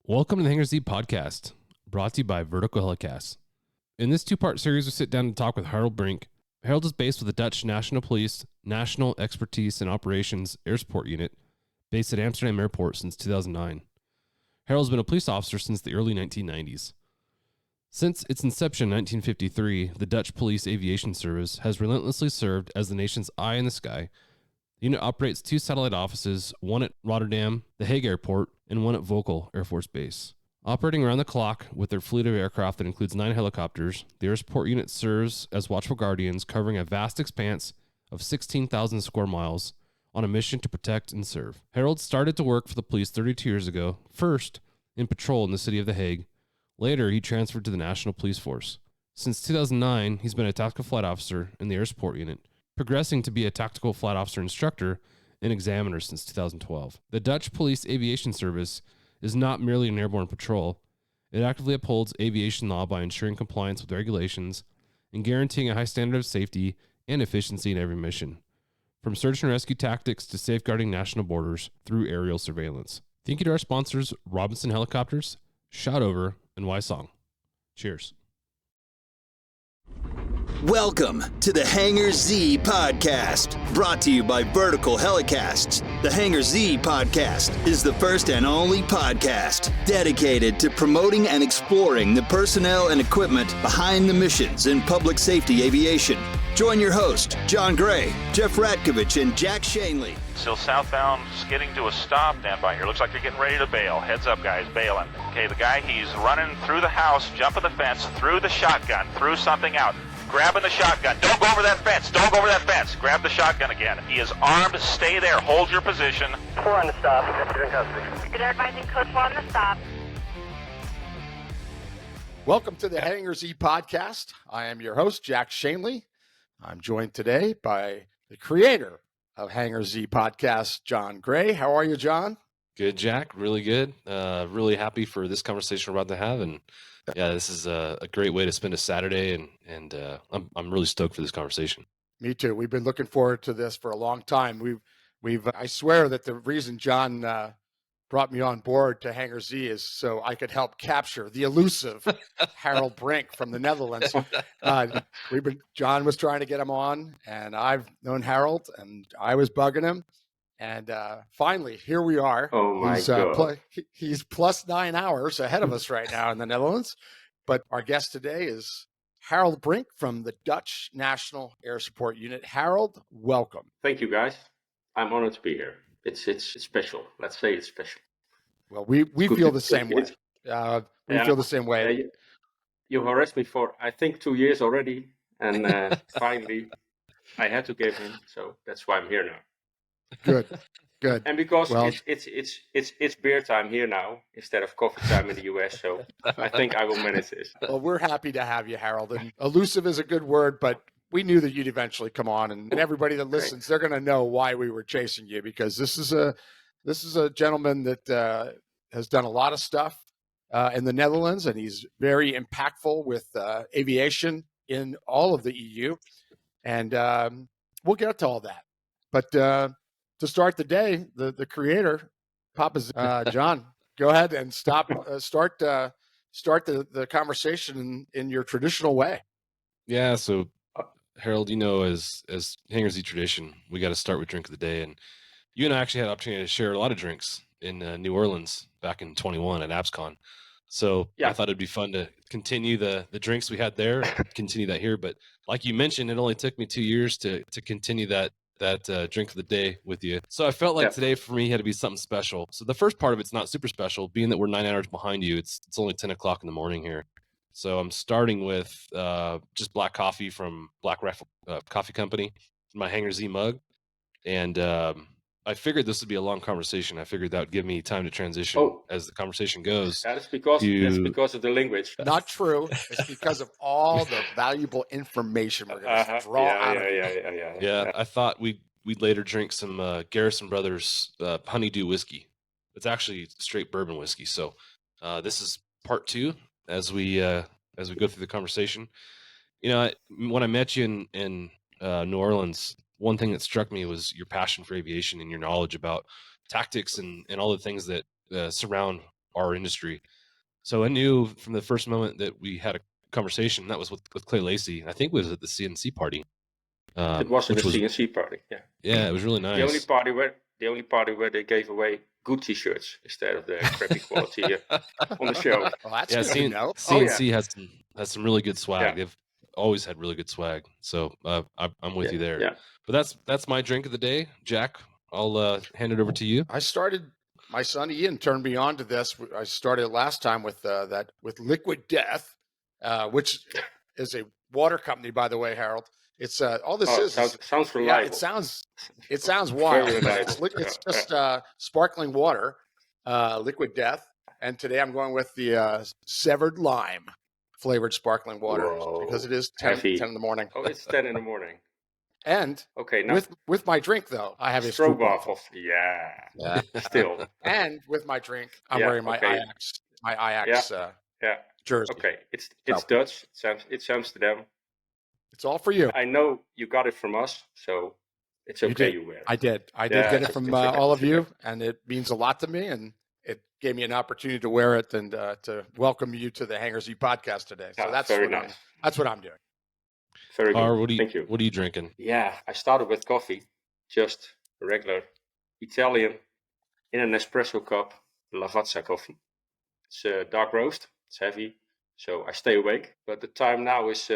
Welcome to the Hangar Z podcast, brought to you by Volkel Helicasts. In this two-part series, we sit down and talk with Harald Brink. Harald is based with the Dutch National Police National Expertise and Operations Air Support Unit, based at Amsterdam Airport since 2009. Harald's been a police officer since the early 1990s. Since its inception in 1953, the Dutch Police Aviation Service has relentlessly served as the nation's eye in the sky. The unit operates two satellite offices, one at Rotterdam-The Hague Airport and one at Volkel Air Force Base. Operating around the clock with their fleet of aircraft that includes 9 helicopters, the air support unit serves as watchful guardians covering a vast expanse of 16,000 square miles on a mission to protect and serve. Harald started to work for the police 32 years ago, first in patrol in the city of The Hague. Later, he transferred to the National Police Force. Since 2009, he's been a tactical flight officer in the air support unit, progressing to be a tactical flight officer instructor and examiner since 2012. The Dutch Police Aviation Service is not merely an airborne patrol. It actively upholds aviation law by ensuring compliance with regulations and guaranteeing a high standard of safety and efficiency in every mission, from search and rescue tactics to safeguarding national borders through aerial surveillance. Thank you to our sponsors, Robinson Helicopters, Shoutover, and Wysong. Cheers. Welcome to the Hangar Z podcast, brought to you by Volkel Helicasts. The Hangar Z podcast is the first and only podcast dedicated to promoting and exploring the personnel and equipment behind the missions in public safety aviation. Join your host, Jon Gray, Jeff Ratkovich, and Jack Shanley. Still southbound, skidding to a stop. Stand by here. Looks like you're getting ready to bail. Heads up, guys, bailing. Okay, the guy, he's running through the house, jumping the fence, through the shotgun, threw something out. Grabbing the shotgun. Don't go over that fence. Don't go over that fence. Grab the shotgun again. He is armed. Stay there. Hold your position. 4 on the stop. You're in custody. Good advising code 4 on the stop. Welcome to the Hangar Z podcast. I am your host, Jack Shanley. I'm joined today by the creator of Hangar Z podcast, Jon Gray. How are you, Jon? Good, Jack. Really good. Really happy for this conversation we're about to have. And yeah, this is a great way to spend a Saturday, and I'm really stoked for this conversation. Me too. We've been looking forward to this for a long time. I swear that the reason Jon brought me on board to Hangar Z is so I could help capture the elusive Harald Brink from the Netherlands. Jon was trying to get him on, and I've known Harald, and I was bugging him. And finally, here we are. Oh, my God. He's plus 9 hours ahead of us right now in the Netherlands. But our guest today is Harald Brink from the Dutch National Air Support Unit. Harald, welcome. Thank you, guys. I'm honored to be here. It's special. Let's say it's special. Well, we feel the same way. We feel the same way. You harassed me for, I think, 2 years already. And finally, I had to give in. So that's why I'm here now. Good. And because it's beer time here now instead of coffee time in the US, so I think I will manage this. Well, we're happy to have you, Harald. And elusive is a good word, but we knew that you'd eventually come on, and everybody that listens, they're going to know why we were chasing you, because this is a gentleman that has done a lot of stuff in the Netherlands, and he's very impactful with aviation in all of the EU, and we'll get to all that. But to start the day, the creator, Jon, go ahead and start the conversation in your traditional way. Yeah, so Harald, as Hangar Z tradition, we got to start with drink of the day. And you and I actually had the opportunity to share a lot of drinks in New Orleans back in 21 at ABSCON. So yeah. I thought it'd be fun to continue the drinks we had there, continue that here. But like you mentioned, it only took me 2 years to continue that drink of the day with you. So I felt like today for me had to be something special. So the first part of it's not super special, being that we're 9 hours behind you. It's only 10 o'clock in the morning here. So I'm starting with just black coffee from Black Rifle Coffee Company in my Hangar Z mug. And I figured this would be a long conversation. I figured that would give me time to transition as the conversation goes. That's because of the language. Not true. It's because of all the valuable information we're going to draw out of it. Yeah, I thought we'd later drink some Garrison Brothers Honeydew whiskey. It's actually straight bourbon whiskey. So this is part 2 as we go through the conversation. When I met you in New Orleans, one thing that struck me was your passion for aviation and your knowledge about tactics and all the things that surround our industry. So I knew from the first moment that we had a conversation, that was with Clay Lacey. I think it was at the CNC party. It was in which the was, CNC party. Yeah. yeah, it was really nice. The only party where they gave away good T-shirts instead of the crappy quality on the show. Well, that's Yeah, good to know. CNC has some really good swag. Yeah. They've always had really good swag. So I'm with you there. Yeah. But that's my drink of the day. Jack, I'll hand it over to you. I started. My son Ian turned me on to this. I started last time with Liquid Death, which is a water company, by the way, Harold. It's all this is sounds reliable. Yeah, it sounds wild. Very But it's just sparkling water, Liquid Death. And today I'm going with the severed lime flavored sparkling water. Whoa, because it is 10 heavy. 10 in the morning. Oh, it's 10 in the morning. And Okay, now with my drink though, I have a strobe-off stroop of Yeah. still. And with my drink, I'm Yeah, wearing my okay. Ajax Yeah. jersey. Okay, it's So- Dutch. It's Amsterdam. It's all for you. I know you got it from us, so it's You okay. did. You wear it. I did Yeah, get it it's from okay, all of it's you, okay. and it means a lot to me. And it gave me an opportunity to wear it and to welcome you to the Hangar Z podcast today. So Yeah, that's very what nice. that's what I'm doing. Very good. Har, Thank you. what are you drinking? Yeah, I started with coffee, just regular Italian in an espresso cup, Lavazza coffee. It's dark roast. It's heavy, so I stay awake. But the time now is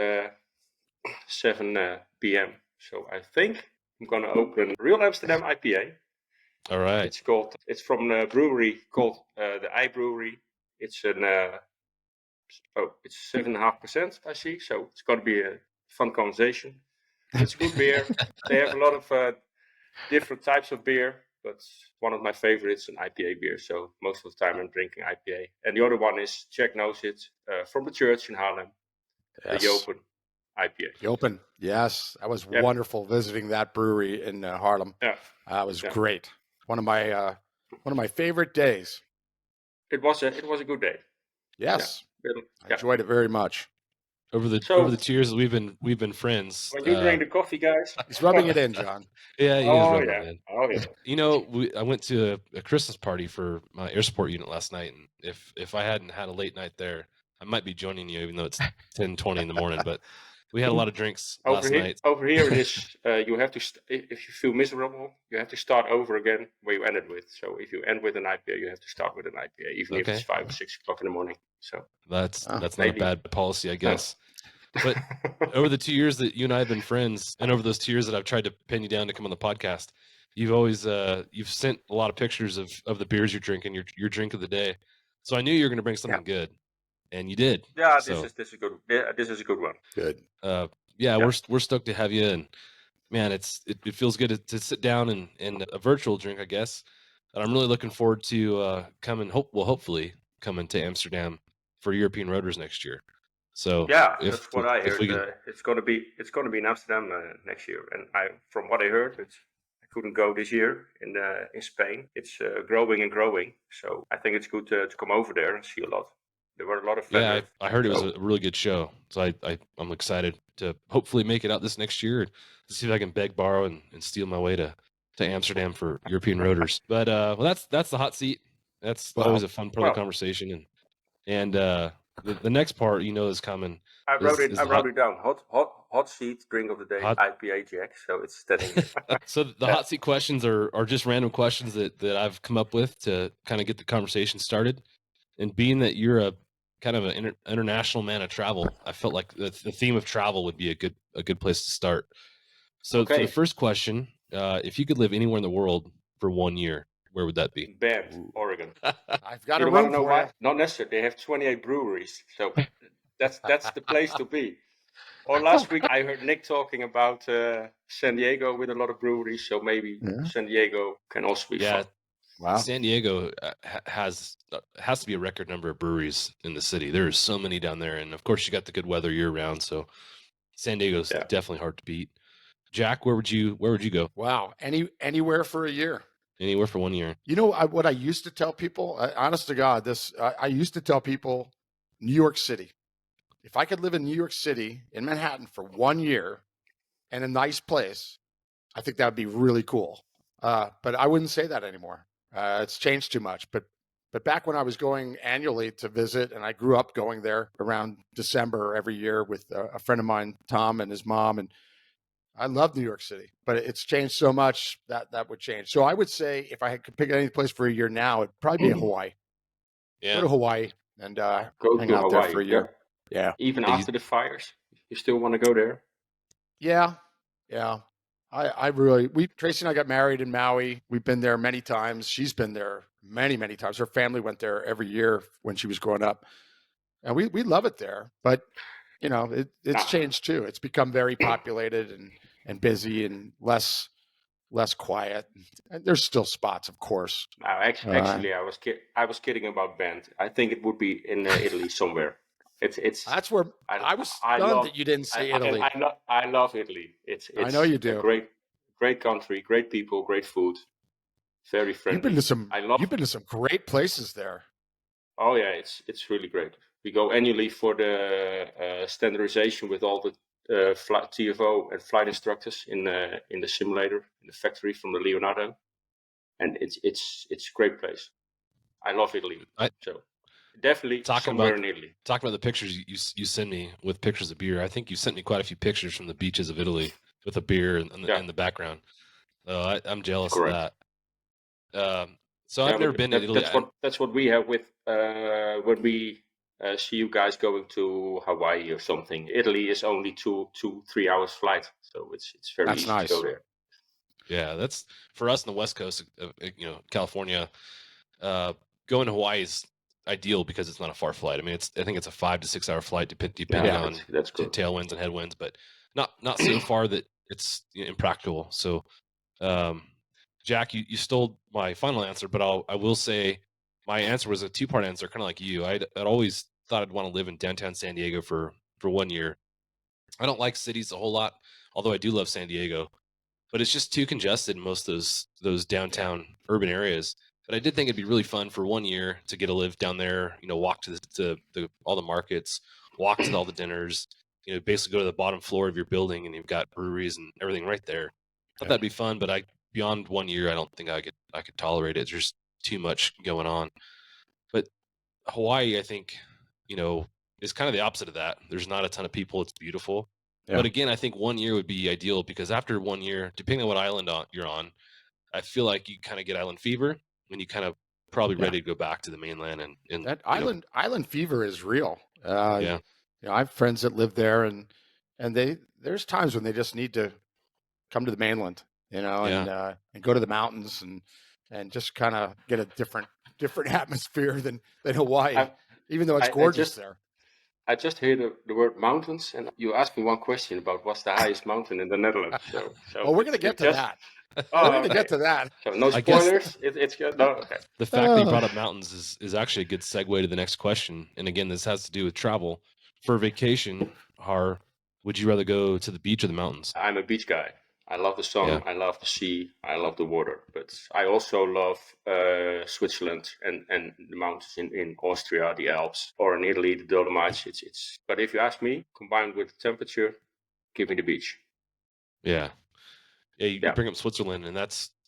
7 p.m. So I think I'm gonna open real Amsterdam IPA. All right. It's from a brewery called the I Brewery. It's it's 7.5%. I see. So it's gonna be a fun conversation. It's good beer. They have a lot of different types of beer, but one of my favorites is an IPA beer. So most of the time I'm drinking IPA. And the other one is, Jack knows it, from the church in Haarlem, the Jopen IPA. Jopen, yes, that was Yep. wonderful visiting that brewery in Haarlem. Yeah, It was Yeah. great. One of my favorite days. it was a good day. Yes, I Yeah. enjoyed it very much. Over the So- 2 years that we've been friends. When you drink the coffee, guys. He's rubbing it in, John. Yeah, he is Oh rubbing yeah. it in. Oh yeah. You know, I went to a Christmas party for my air support unit last night, and if I hadn't had a late night there, I might be joining you, even though it's 10:20 in the morning. But we had a lot of drinks last night. Over here it is. You have to. If you feel miserable, you have to start over again where you ended with. So if you end with an IPA, you have to start with an IPA, even if it's Okay. 5 or 6 o'clock in the morning. So That's Oh, not maybe. a bad policy, I guess. But over the 2 years that you and I have been friends, and over those 2 years that I've tried to pin you down to come on the podcast, you've always you've sent a lot of pictures of the beers you're drinking, your drink of the day. So I knew you were going to bring something good, and you did. yeah, So, this is good. Yeah, this is a good one. Good. yeah, Yeah. we're stoked to have you in. Man, it feels good to sit down and a virtual drink, I guess. And I'm really looking forward to hopefully coming to Amsterdam for European Roaders next year. So Yeah, if- that's what I if heard. we can- It's gonna be in Amsterdam next year, and from what I heard, I couldn't go this year in Spain. It's growing and growing, so I think it's good to come over there and see a lot. There were a lot of Yeah, vendors. I heard it was a really good show. So I'm excited to hopefully make it out this next year and to see if I can beg, borrow, and steal my way to Amsterdam for European Roaders. But well, that's the hot seat. That's Well, always a fun part of well. the conversation. And the next part, is coming. I wrote is it hot- it down. Hot seat drink of the day, Hot- IPA Jack. So it's standing. So the hot seat questions are just random questions that I've come up with to kind of get the conversation started. And being that you're a kind of an international man of travel, I felt like the theme of travel would be a good place to start. So for Okay. the first question, if you could live anywhere in the world for 1 year, where would that be? Bend, Oregon. I've got You a want to room know for why? you. Not necessarily. They have 28 breweries, so that's the place to be. Or last week I heard Nick talking about San Diego with a lot of breweries, so maybe Yeah. San Diego can also be Yeah, fun. Wow. San Diego has to be a record number of breweries in the city. There are so many down there, and of course you got the good weather year round. So San Diego's Yeah. definitely hard to beat. Jack, where would you go? Wow. Anywhere for a year. Anywhere for 1 year. You know what I used to tell people? Honest to God, I used to tell people New York City. If I could live in New York City, in Manhattan for 1 year in a nice place, I think that would be really cool. But I wouldn't say that anymore. It's changed too much. But But back when I was going annually to visit, and I grew up going there around December every year with a friend of mine, Tom, and his mom, and I love New York City, but it's changed so much that would change. So I would say if I could pick any place for a year now, it'd probably be Hawaii. Yeah. Go to Hawaii and Go hang to out Hawaii. there for a year. Yeah. Even Yeah, after the fires, you still want to go there? Yeah. Tracy and I got married in Maui. We've been there many times. She's been there many, many times. Her family went there every year when she was growing up. And we love it there. But, it's changed too. It's become very populated and busy and less quiet. And there's still spots, of course. No, actually, I was kidding about Bend. I think it would be in Italy somewhere. It's. That's where I was stunned that you didn't say Italy. I love Italy. It's I know you do. A great country, great people, great food, very friendly. You've been to some great places there. Oh yeah, it's really great. We go annually for the standardization with all the flight TFO and flight instructors in the simulator in the factory from the Leonardo, and it's a great place. I love Italy. So definitely somewhere in Italy. Talking about the pictures you send me with pictures of beer, I think you sent me quite a few pictures from the beaches of Italy with a beer in the background. I'm jealous of that. So I've never been to Italy. That's what we have with when we see you guys going to Hawaii or something. Italy is only 2-3 hours flight, so it's very easy to go there. Yeah, that's for us in the West Coast of California. Going to Hawaii is ideal because it's not a far flight. I mean, I think it's a 5 to 6 hour flight depending on tailwinds and headwinds, but not so far that it's impractical. So, Jack, you stole my final answer, but I will say my answer was a 2-part answer, kind of like you. I'd always thought I'd want to live in downtown San Diego for 1 year. I don't like cities a whole lot, although I do love San Diego, but it's just too congested in most of those downtown urban areas. But I did think it'd be really fun for 1 year to get to live down there, walk to all the markets, walk to all the dinners, basically go to the bottom floor of your building and you've got breweries and everything right there. I thought that'd be fun, but beyond 1 year, I don't think I could tolerate it. There's too much going on. But Hawaii, I think, is kind of the opposite of that. There's not a ton of people. It's beautiful. Yeah. But again, I think 1 year would be ideal because after 1 year, depending on what island you're on, I feel like you kind of get island fever and you kind of probably ready to go back to the mainland. And that island fever is real. I have friends that live there and there's times when they just need to come to the mainland, and go to the mountains and just kind of get a different atmosphere than Hawaii, even though it's gorgeous there. I just heard the word mountains, and you asked me one question about what's the highest mountain in the Netherlands. So well, we're going to get to that. We're going to get to that. So no spoilers. It's good. No, okay. The fact that you brought up mountains is actually a good segue to the next question. And again, this has to do with travel. For vacation, would you rather go to the beach or the mountains? I'm a beach guy. I love the sun. Yeah. I love the sea. I love the water. But I also love Switzerland and the mountains in Austria, the Alps, or in Italy, the Dolomites. But if you ask me, combined with the temperature, give me the beach. Yeah. Yeah, you bring up Switzerland, and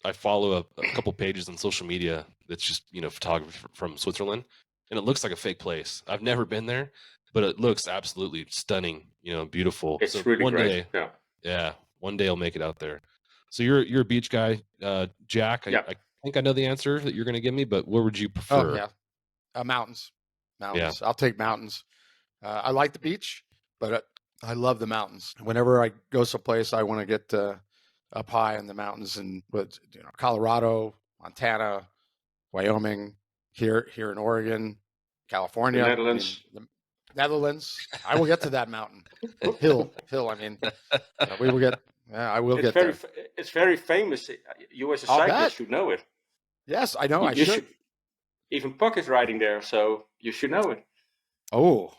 I follow a couple pages on social media that's just, photography from Switzerland, and it looks like a fake place. I've never been there, but it looks absolutely stunning, beautiful. It's really great. Yeah. One day I'll make it out there. So you're a beach guy, Jack. I think I know the answer that you're going to give me, but what would you prefer? Oh yeah, mountains. Yeah. I'll take mountains. I like the beach, but I love the mountains. Whenever I go someplace, I want to get up high in the mountains, and Colorado, Montana, Wyoming, here in Oregon, California, the Netherlands. Netherlands. I will get to that mountain hill. I mean, we will get. Yeah, I will get there. It's very famous. You as a cyclist should know it. Yes, I know. I should. Even Puck is riding there, so you should know it. Oh,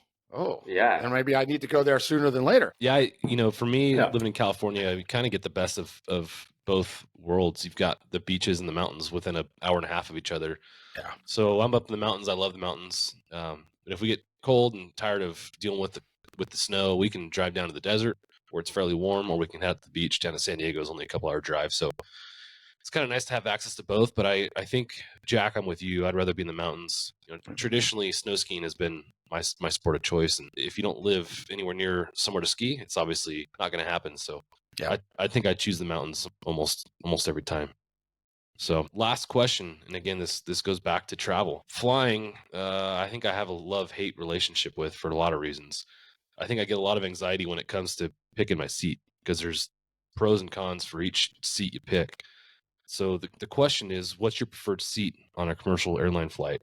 yeah. And maybe I need to go there sooner than later. Yeah, for me, living in California, you kind of get the best of both worlds. You've got the beaches and the mountains within an hour and a half of each other. Yeah. So I'm up in the mountains. I love the mountains. But if we get cold and tired of dealing with the snow, we can drive down to the desert where it's fairly warm, or we can head to the beach down to San Diego. Is only a couple hour drive. So it's kind of nice to have access to both. But I think, Jack, I'm with you. I'd rather be in the mountains. Traditionally, snow skiing has been my sport of choice. And if you don't live anywhere near somewhere to ski, it's obviously not going to happen. So Yeah. I think I'd choose the mountains almost every time. So last question, and again, this goes back to travel. Flying, I think I have a love-hate relationship with for a lot of reasons. I think I get a lot of anxiety when it comes to picking my seat because there's pros and cons for each seat you pick. So the question is, what's your preferred seat on a commercial airline flight?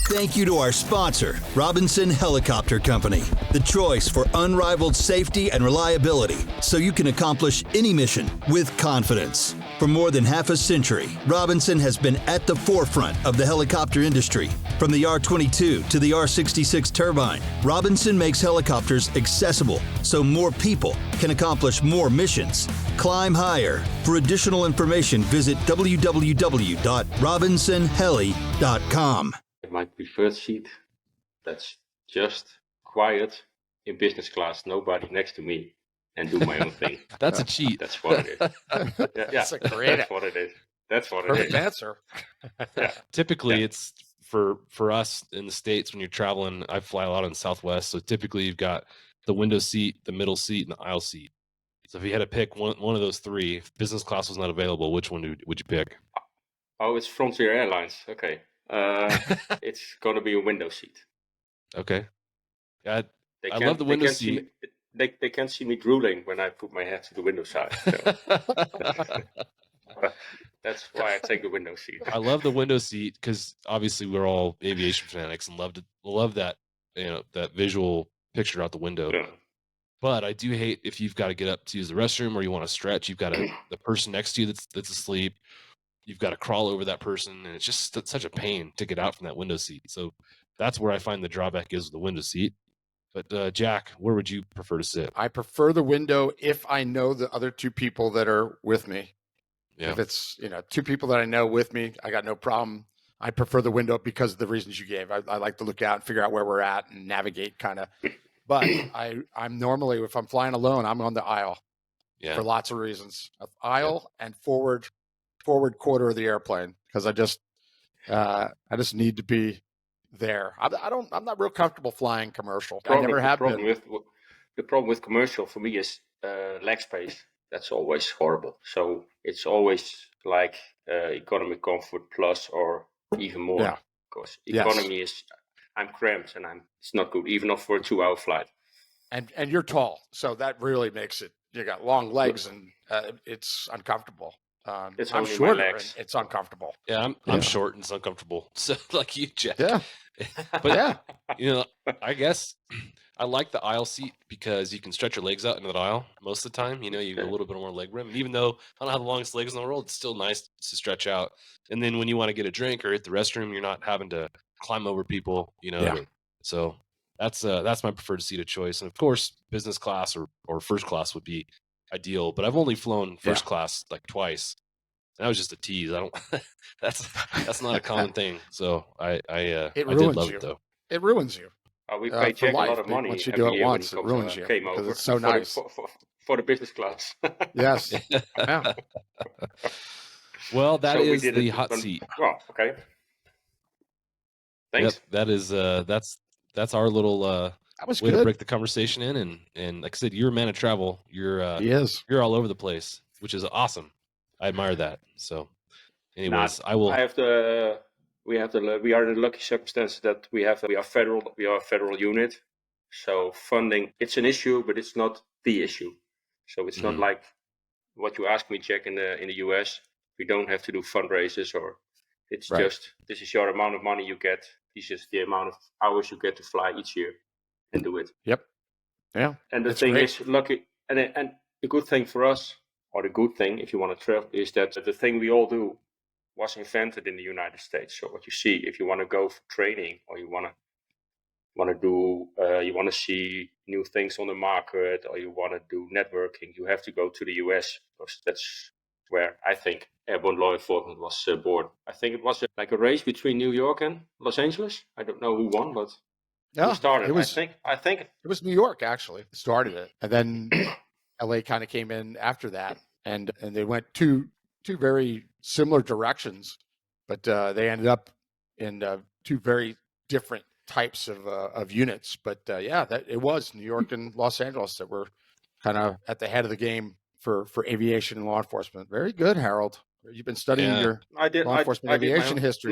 Thank you to our sponsor, Robinson Helicopter Company, the choice for unrivaled safety and reliability, so you can accomplish any mission with confidence. For more than half a century, Robinson has been at the forefront of the helicopter industry. From the R-22 to the R-66 turbine, Robinson makes helicopters accessible so more people can accomplish more missions. Climb higher. For additional information, visit www.robinsonheli.com. My preferred seat, that's just quiet in business class, nobody next to me, and do my own thing. That's a cheat. That's what it is. That's a great That's what it is. That's what perfect it is. answer. Yeah. Typically, it's for us in the States when you're traveling. I fly a lot in Southwest, so typically you've got the window seat, the middle seat, and the aisle seat. So if you had to pick one of those three, if business class was not available, which one would you pick? Oh, it's Frontier Airlines. Okay. It's gonna be a window seat. Okay. I They love the window can't seat. They can't see me drooling when I put my head to the window side. So. That's why I take the window seat. I love the window seat because obviously we're all aviation fanatics and love that that visual picture out the window. Yeah. But I do hate if you've got to get up to use the restroom or you want to stretch. You've got the person next to you that's asleep. You've got to crawl over that person, and it's just such a pain to get out from that window seat. So that's where I find the drawback is with the window seat. But Jack, where would you prefer to sit? I prefer the window if I know the other two people that are with me. Yeah. If it's, two people that I know with me, I got no problem. I prefer the window because of the reasons you gave. I like to look out and figure out where we're at and navigate kind of. But I'm normally, if I'm flying alone, I'm on the aisle for lots of reasons. Aisle and forward quarter of the airplane because I just need to be there. I'm not real comfortable flying commercial. I never have been. The problem with commercial for me is leg space. That's always horrible. So it's always like economy comfort plus or even more. Yeah. Because economy is, I'm cramped and it's not good, even not for a 2-hour flight. And you're tall, so that really makes it. You got long legs and it's uncomfortable. It's I'm only shorter. my legs. It's uncomfortable. Yeah, I'm short and it's uncomfortable. So like you, Jack. Yeah. But I guess I like the aisle seat because you can stretch your legs out into the aisle most of the time. You get a little bit more leg room. And even though I don't have the longest legs in the world, it's still nice to stretch out. And then when you want to get a drink or hit the restroom, you're not having to climb over people, So that's my preferred seat of choice. And of course, business class or first class would be ideal. But I've only flown first class like twice. That was just a tease. I don't. That's not a common thing. So I did love it though. It ruins you. We pay Jack a lot of money. Once you do it once, it ruins you because it's so nice for the business class. Yes. Yeah. Well, that is the hot seat. Well, okay. Thanks. Yep, that is that's our little that was way good to break the conversation in. And like I said, you're a man of travel. You're all over the place, which is awesome. I admire that. So, anyways, I will. We are in the lucky circumstance that we are a federal unit. So funding, it's an issue, but it's not the issue. So it's not like what you asked me, Jack, in the US. We don't have to do fundraisers or it's just, this is your amount of money you get. This is the amount of hours you get to fly each year and do it. Yep. Yeah. And the thing is, lucky, and the good thing for us, or the good thing if you want to travel, is that the thing we all do was invented in the United States. So what you see, if you want to go for training or you want to see new things on the market or you want to do networking, you have to go to the US because that's where I think airborne law enforcement was born. I think it was like a race between New York and Los Angeles. I don't know who won, but who started. I think it was New York actually started it, and then LA kind of came in after that. and they went two very similar directions, but they ended up in two very different types of units. But that it was New York and Los Angeles that were kind of at the head of the game for aviation and law enforcement. Very good, Harold. You've been studying your law enforcement aviation history.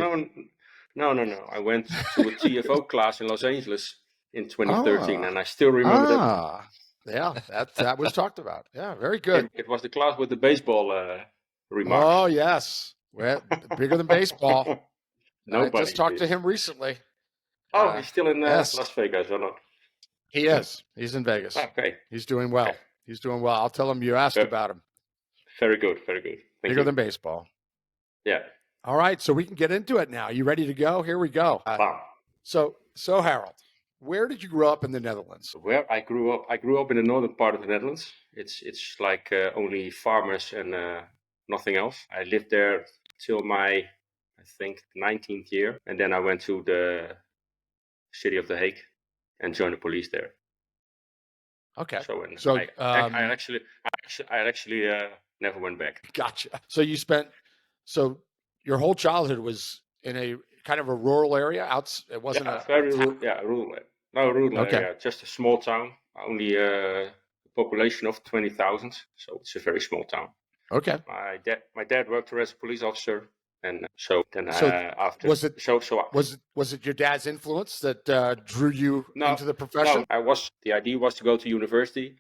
No. I went to a TFO class in Los Angeles in 2013, and I still remember that. Yeah, that was talked about. Yeah, very good. It was the class with the baseball remarks. Oh, yes. Well, bigger than baseball. I just talked to him recently. Oh, he's still in Las Vegas or not? He is. He's in Vegas. Okay. He's doing well. Okay. He's doing well. I'll tell him you asked about him. Very good. Very good. Bigger than baseball. Yeah. All right. So we can get into it now. You ready to go? Here we go. So Harold, where did you grow up in the Netherlands? Where I grew up in the northern part of the Netherlands. It's like only farmers and nothing else. I lived there till my, I think, 19th year, and then I went to the city of The Hague and joined the police there. Okay. So I actually never went back. Gotcha. So your whole childhood was in a kind of a rural area. It wasn't rural. No, rural area. Just a small town. Only a population of 20,000. So it's a very small town. Okay. My dad worked as a police officer, and was it your dad's influence that drew you into the profession? No, the idea was to go to university,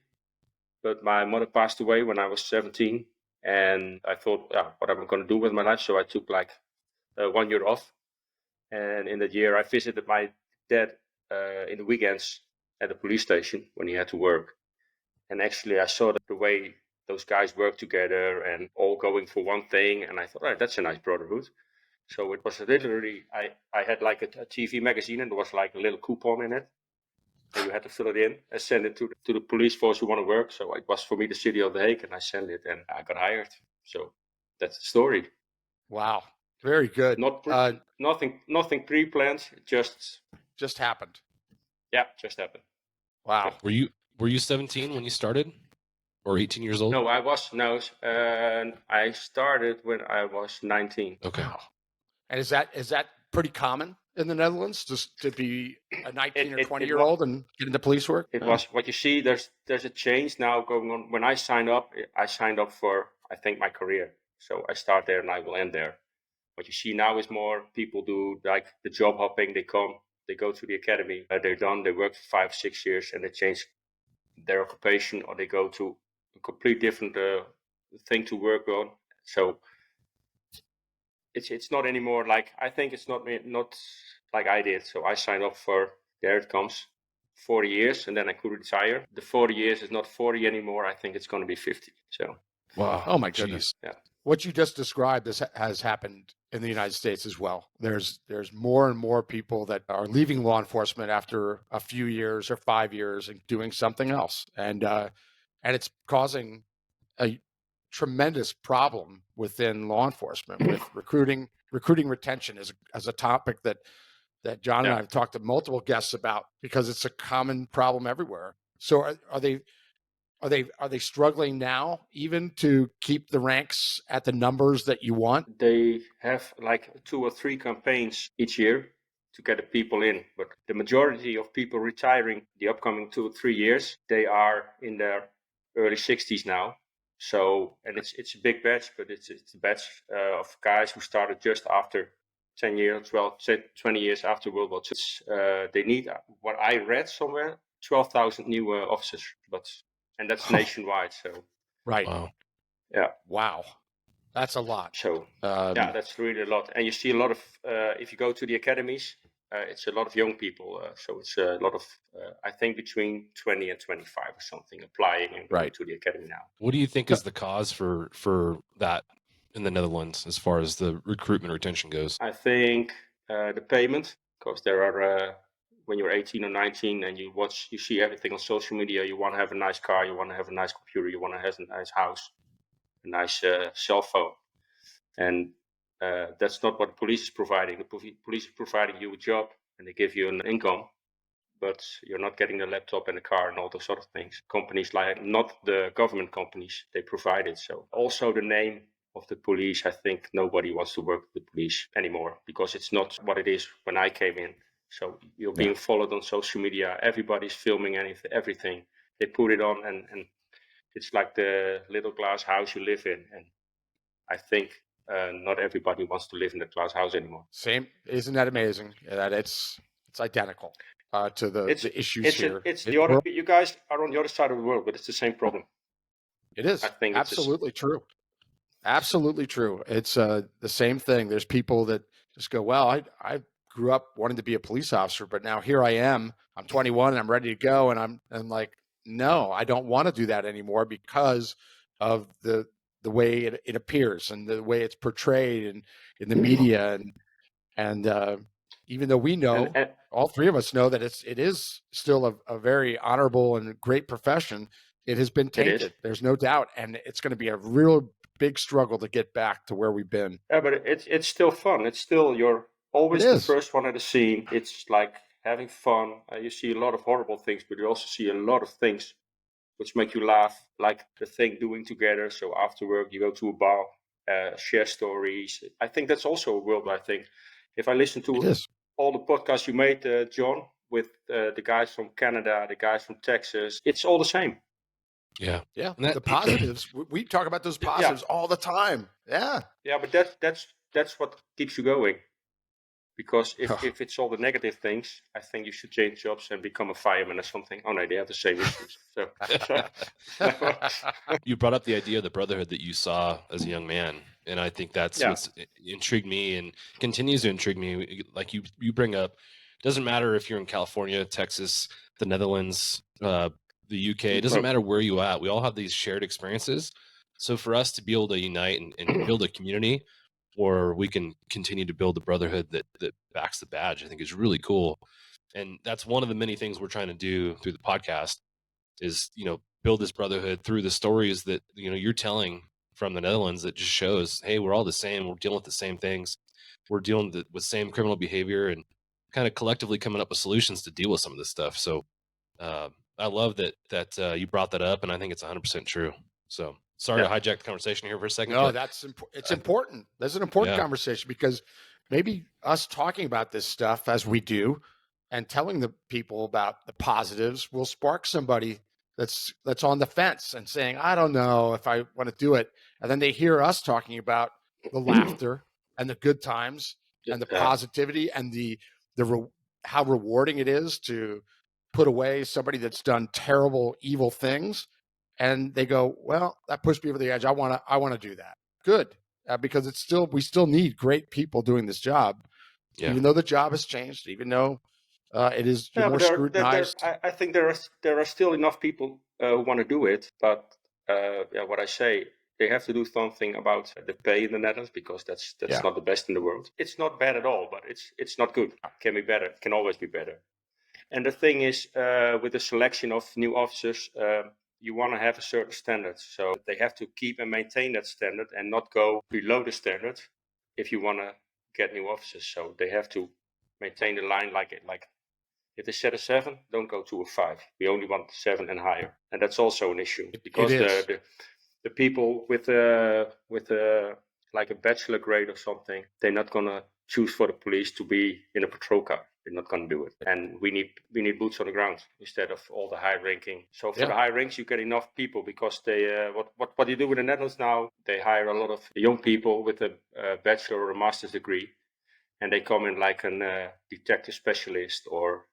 but my mother passed away when I was 17, and I thought, what am I going to do with my life? So I took 1 year off, and in that year I visited my dad in the weekends at the police station when he had to work, and actually I saw the way those guys work together and all going for one thing, and I thought, that's a nice brotherhood. So it was literally, I had a TV magazine, and there was a little coupon in it, and you had to fill it in and send it to the police force who want to work. So it was for me the city of The Hague, and I sent it, and I got hired. So that's the story. Wow, very good. Nothing pre-planned, just happened. Yeah, just happened. Wow. Were you 17 when you started? Or 18 years old? No, I started when I was 19. Okay. Wow. And is that pretty common in the Netherlands, just to be a 19 or 20-year-old and get into police work? It was what you see. There's a change now going on. When I signed up for, I think, my career. So I start there and I will end there. What you see now is more people do the job hopping. They go to the academy. They're done. They work for 5, 6 years and they change their occupation, or they go to a complete different thing to work on. So it's not anymore I think it's not like I did. So I signed up for, there it comes, 40 years, and then I could retire. The 40 years is not 40 anymore. I think it's going to be 50. So wow. Oh my goodness. Yeah. What you just described has happened in the United States as well. There's more and more people that are leaving law enforcement after a few years or 5 years and doing something else, and it's causing a tremendous problem within law enforcement with recruiting retention as a topic that John and I have talked to multiple guests about, because it's a common problem everywhere. So are they struggling now even to keep the ranks at the numbers that you want? They have 2 or 3 campaigns each year to get the people in, but the majority of people retiring the upcoming 2 or 3 years, they are in their early 60s now. So, and it's a big batch, but it's a batch of guys who started just after 10 years, 20 years after World War II. They need, what I read somewhere, 12,000 new officers, and that's nationwide. So right. Wow. Yeah. Wow. That's a lot. So that's really a lot. And you see a lot of, if you go to the academies, it's a lot of young people. So it's a lot of, I think, between 20 and 25 or something applying and going to the academy now. What do you think is the cause for that in the Netherlands as far as the recruitment retention goes? I think the payment, because there are, when you're 18 or 19 and you see everything on social media, you want to have a nice car, you want to have a nice computer, you want to have a nice house, a nice cell phone. And that's not what the police is providing. The police is providing you a job and they give you an income. but you're not getting the laptop and the car and all those sort of things. Companies like, not the government companies, they provide it. So also the name of the police, I think nobody wants to work with the police anymore because it's not what it is when I came in. So you're being followed on social media. Everybody's filming everything. They put it on and it's like the little glass house you live in. And I think not everybody wants to live in the glass house anymore. Same. Isn't that amazing? That it's identical to the issues here. You guys are on the other side of the world, but it's the same problem. It is. I think absolutely true. Absolutely true. It's the same thing. There's people that just go, well, I grew up wanting to be a police officer, but now here I am. I'm 21 and I'm ready to go. And I'm like, no, I don't want to do that anymore because of the way it appears and the way it's portrayed in the media. And even though we know, all three of us know that it is still a very honorable and great profession, it has been tainted. There's no doubt. And it's going to be a real big struggle to get back to where we've been. Yeah, but it's still fun. It's still, you're always the first one at the scene. It's like having fun. You see a lot of horrible things, but you also see a lot of things which make you laugh, like the thing doing together. So after work, you go to a bar, share stories. I think that's also a worldwide thing. If I listen to all the podcasts you made, John, with the guys from Canada, the guys from Texas, it's all the same. Yeah. Yeah. The positives, we talk about those positives all the time. Yeah. Yeah, but that's what keeps you going. Because if it's all the negative things, I think you should change jobs and become a fireman or something. Oh no, they have the same issues. So. You brought up the idea of the brotherhood that you saw as a young man, and I think that's what's intrigued me and continues to intrigue me. Like you bring up, it doesn't matter if you're in California, Texas, the Netherlands, the UK. It doesn't matter where you at. We all have these shared experiences. So for us to be able to unite and build a community, or we can continue to build the brotherhood that backs the badge, I think is really cool. And that's one of the many things we're trying to do through the podcast is, build this brotherhood through the stories that, you're telling from the Netherlands that just shows, hey, we're all the same. We're dealing with the same things. We're dealing with same criminal behavior and kind of collectively coming up with solutions to deal with some of this stuff. So I love that you brought that up, and I think it's 100% true. So sorry to hijack the conversation here for a second. No, it's important. That's an important conversation because maybe us talking about this stuff as we do and telling the people about the positives will spark somebody that's on the fence and saying, I don't know if I want to do it. And then they hear us talking about the laughter and the good times and the positivity and how rewarding it is to put away somebody that's done terrible, evil things. And they go, well, that pushed me over the edge. I want to do that. Good. Because we still need great people doing this job, even though the job has changed, even though it is more scrutinized. I think there are still enough people who want to do it. But what I say, they have to do something about the pay in the Netherlands because that's not the best in the world. It's not bad at all, but it's not good. It can be better. It can always be better. And the thing is, with the selection of new officers, you want to have a certain standard. So they have to keep and maintain that standard and not go below the standard if you want to get new officers. So they have to maintain the line like if they set a 7, don't go to a 5. We only want 7 and higher. And that's also an issue because the people with like a bachelor grade or something, they're not going to choose for the police to be in a patrol car. They're not going to do it. And we need boots on the ground instead of all the high ranking. So for the high ranks, you get enough people because they what you do in the Netherlands now, they hire a lot of young people with a bachelor or a master's degree. And they come in like a detective specialist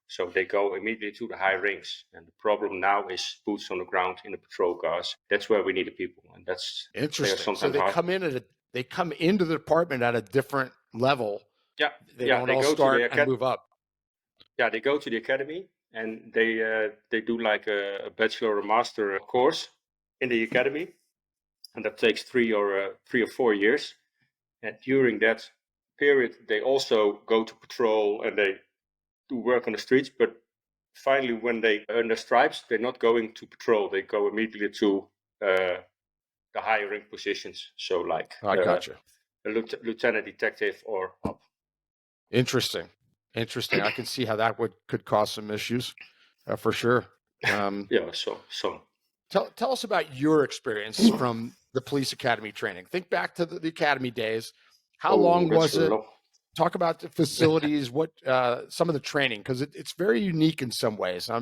so they go immediately to the high ranks. And the problem now is boots on the ground in the patrol cars. That's where we need the people. And that's interesting. So they come into the department at a different level. Yeah. They don't all start and move up. Yeah, they go to the academy and they do like a bachelor or master course in the academy, and that takes 3 or 4 years. And during that period, they also go to patrol and they do work on the streets. But finally, when they earn their stripes, they're not going to patrol. They go immediately to the higher rank positions. So like I gotcha. A lieutenant detective or up. Interesting. Interesting. I can see how that could cause some issues, for sure. Yeah, so Tell us about your experience from the police academy training. Think back to the academy days. How long was it? Talk about the facilities, what some of the training, because it's very unique in some ways. I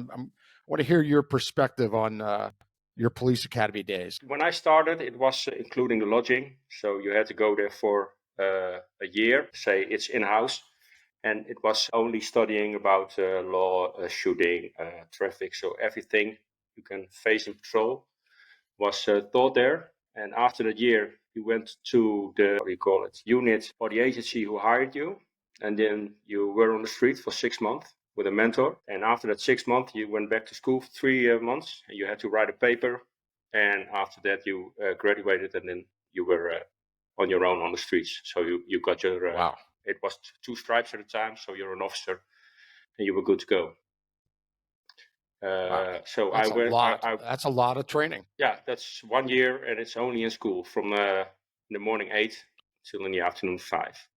want to hear your perspective on your police academy days. When I started, it was including the lodging, so you had to go there for a year. Say it's in-house, and it was only studying about law, shooting, traffic, so everything you can face in patrol was taught there. And after that year, you went to the, what do you call it, unit or the agency who hired you. And then you were on the street for 6 months with a mentor. And after that 6 months, you went back to school for 3 months and you had to write a paper. And after that, you graduated and then you were on your own on the streets. So you got your, Wow. It was 2 stripes at a time. So you're an officer and you were good to go. Wow. So That's I went. That's a lot of training. Yeah, that's 1 year, and it's only in school from in the morning 8 till in the afternoon 5.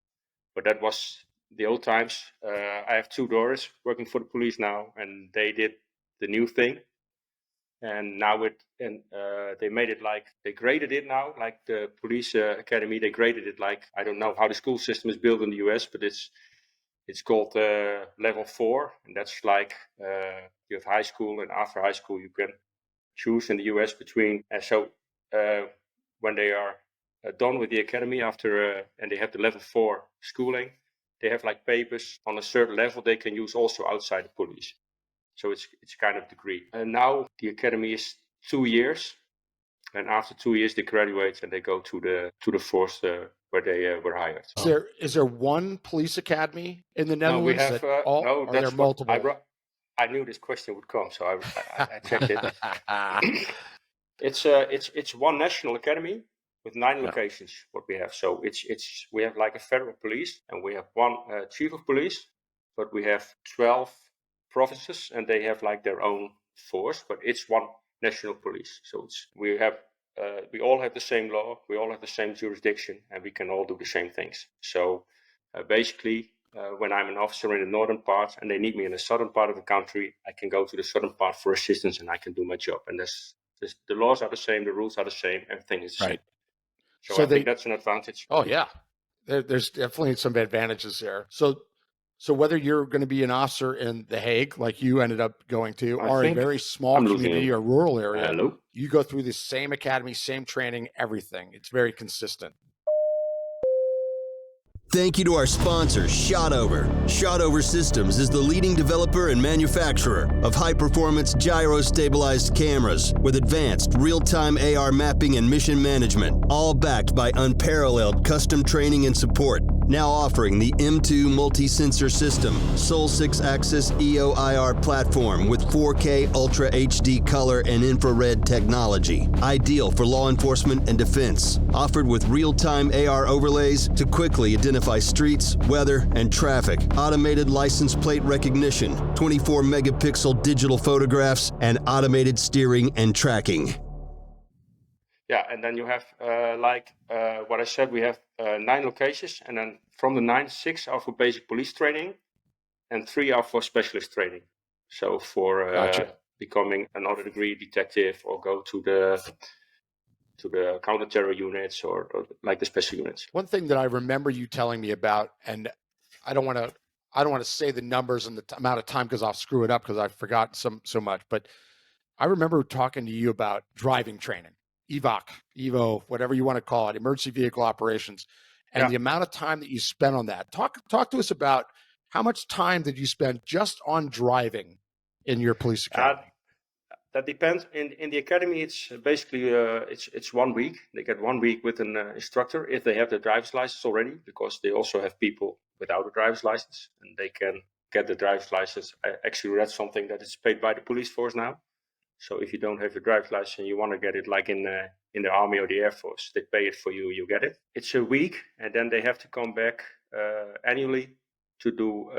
But that was the old times. I have 2 daughters working for the police now, and they did the new thing. And now they made it like, they graded it now, like the police academy. They graded it like, I don't know how the school system is built in the US, but it's called level 4, and that's like you have high school, and after high school you can choose in the US between. And so when they are done with the academy after, and they have the level 4 schooling, they have like papers on a certain level they can use also outside the police. So it's kind of degree. And now the academy is 2 years, and after 2 years they graduate and they go to the force where they were hired. Is there one police academy in the Netherlands? No, we have are there multiple? I knew this question would come, so I checked it. It's one national academy with 9 locations. What we have, so we have like a federal police, and we have one chief of police, but we have 12 provinces, and they have like their own force, but it's one national police. So we all have the same law, we all have the same jurisdiction, and we can all do the same things. So basically, when I'm an officer in the northern part and they need me in the southern part of the country, I can go to the southern part for assistance and I can do my job. And the laws are the same, the rules are the same, everything is the same. So I think that's an advantage. Oh yeah, there's definitely some advantages there. So whether you're going to be an officer in The Hague, like you ended up going to, or a very small community or rural area, you go through the same academy, same training, everything. It's very consistent. Thank you to our sponsor, Shotover. Shotover Systems is the leading developer and manufacturer of high-performance gyro-stabilized cameras with advanced real-time AR mapping and mission management, all backed by unparalleled custom training and support. Now offering the M2 multi-sensor system, sole 6-axis EO-IR platform with 4K Ultra HD color and infrared technology. Ideal for law enforcement and defense. Offered with real-time AR overlays to quickly identify streets, weather, and traffic. Automated license plate recognition, 24 megapixel digital photographs, and automated steering and tracking. Yeah, and then you have, what I said, we have 9 locations, and then from the 9, 6 are for basic police training, and 3 are for specialist training. So for becoming another degree detective, or go to the counter-terror units, or like the special units. One thing that I remember you telling me about, and I don't want to say the numbers and the amount of time because I'll screw it up because I've forgotten so much, but I remember talking to you about driving training. EVO, whatever you want to call it, emergency vehicle operations, and the amount of time that you spent on that. Talk to us about how much time did you spend just on driving in your police academy? That depends. In the academy, it's basically it's 1 week. They get 1 week with an instructor if they have their driver's license already, because they also have people without a driver's license, and they can get the driver's license. Actually, that's something that is paid by the police force now. So if you don't have your driver's license and you want to get it, like in the Army or the Air Force, they pay it for you, you get it. It's a week, and then they have to come back annually to do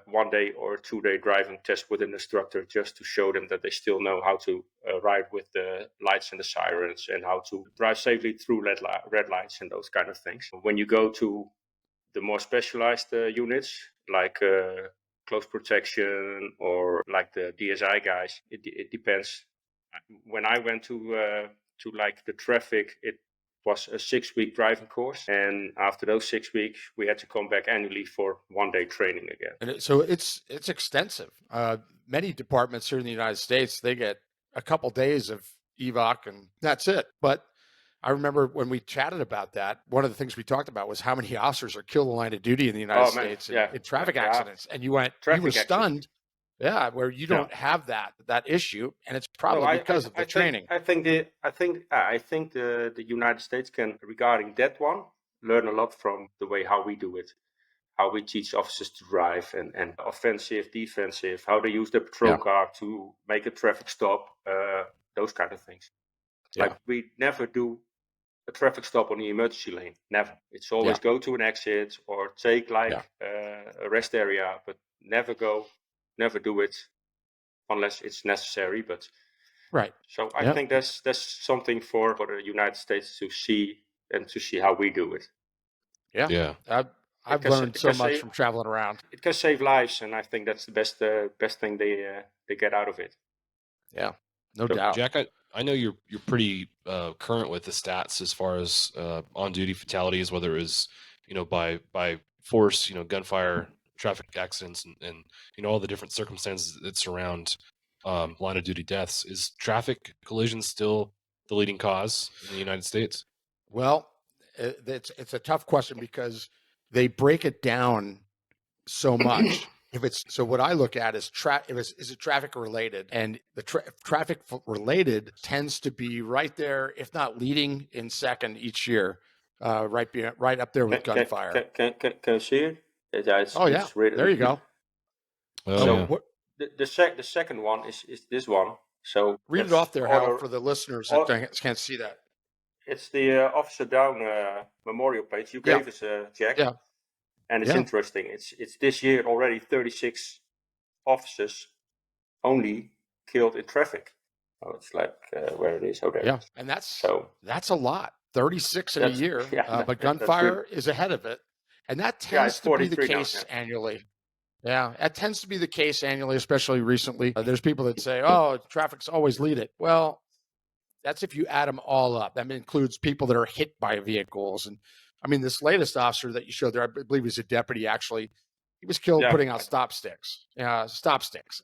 1 day or 2 day driving test with an instructor, just to show them that they still know how to ride with the lights and the sirens, and how to drive safely through red lights and those kind of things. When you go to the more specialized units, like close protection or like the DSI guys, it depends. When I went to like the traffic, it was a 6-week driving course, and after those 6 weeks, we had to come back annually for 1-day training again. And so it's extensive. Many departments here in the United States, they get a couple days of evac and that's it. But I remember when we chatted about that, one of the things we talked about was how many officers are killed in line of duty in the United States in traffic accidents. And you went, you were stunned. Yeah, where you don't have that issue, and it's probably because of the training. I think the United States can, regarding that one, learn a lot from the way how we do it, how we teach officers to drive, and offensive, defensive, how they use the patrol car to make a traffic stop, those kind of things. Yeah. Like we never do a traffic stop on the emergency lane. Never. It's always go to an exit or take a rest area, but never do it unless it's necessary. But so I think that's something for the United States to see and to see how we do it. Yeah. I've learned so much from traveling around. It can save lives, and I think that's the best thing they get out of it. Yeah, no doubt. Jack, I know you're pretty current with the stats as far as on-duty fatalities, whether it was by force, gunfire, traffic accidents, and all the different circumstances that surround line of duty deaths. Is traffic collisions still the leading cause in the United States? Well, it's a tough question because they break it down so much. So what I look at is is it traffic related, and the traffic related tends to be right there, if not leading in second each year, right up there with gunfire. Can you see it? It's really, there you go. The second one is this one. So read it off there, Harold, for the listeners that can't see that. It's the Officer Down memorial page. You gave us a Jack. Yeah. And it's interesting. It's this year already 36 officers only killed in traffic. Oh, it's like where it is. Oh, there. Yeah, and that's a lot. 36 in a year. Yeah, but gunfire is ahead of it, and that tends to be the case annually. Yeah, that tends to be the case annually, especially recently. There's people that say, "Oh, traffic's always lead it." Well, that's if you add them all up. That includes people that are hit by vehicles. And I mean, this latest officer that you showed there, I believe he's a deputy, actually. He was killed putting out stop sticks,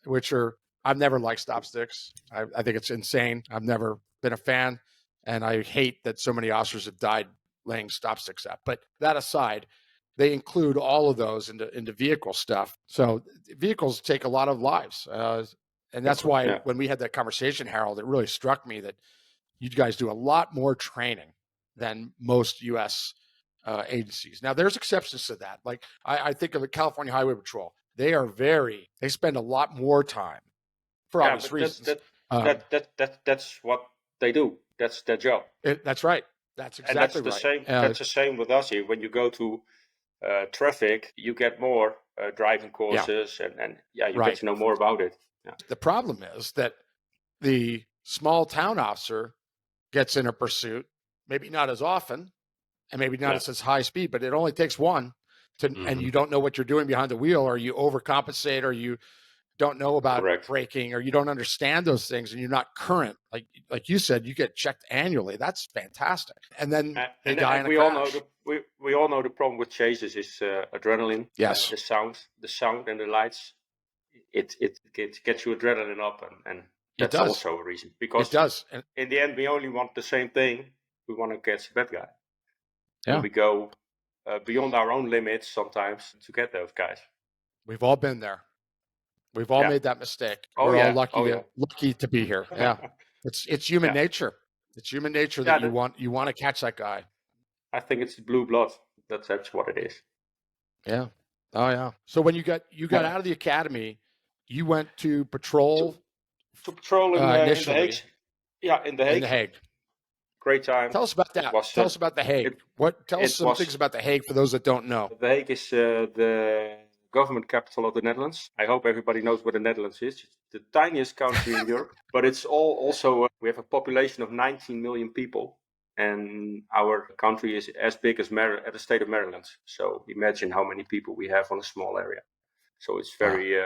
which are, I've never liked stop sticks. I think it's insane. I've never been a fan. And I hate that so many officers have died laying stop sticks up. But that aside, they include all of those into vehicle stuff. So vehicles take a lot of lives. And that's why when we had that conversation, Harold, it really struck me that you guys do a lot more training than most U.S. Agencies. Now, there's exceptions to that. Like I think of the California Highway Patrol. They spend a lot more time for obvious reasons. That's what they do. That's their job. That's right. That's exactly right. That's the same with us here. When you go to traffic, you get more driving courses, and you get to know more about it. Yeah. The problem is that the small town officer gets in a pursuit, maybe not as often, and maybe not at as high speed, but it only takes one and you don't know what you're doing behind the wheel, or you overcompensate, or you don't know about braking, or you don't understand those things, and you're not current. Like you said, you get checked annually. That's fantastic. And then they die in a crash. We all know the problem with chases is adrenaline. Yes. The sound and the lights. It gets you adrenaline up, and that's also a reason. Because it does. And in the end, we only want the same thing. We want to catch the bad guy. Yeah. And we go beyond our own limits sometimes to get those guys. We've all been there. We've all made that mistake. We're all lucky to be here. Yeah. It's human nature. It's human nature that you want to catch that guy. I think it's blue blood. That's what it is. Yeah. Oh yeah. So when you got out of the academy, you went to patrol. To patrol in The Hague. Yeah, in The Hague. In The Hague. Great time. Tell us about that. Tell us about The Hague. Tell us some things about The Hague for those that don't know. The Hague is the government capital of the Netherlands. I hope everybody knows where the Netherlands is. It's the tiniest country in Europe, but it's also we have a population of 19 million people. and our country is as big as the state of Maryland. So imagine how many people we have on a small area. So it's very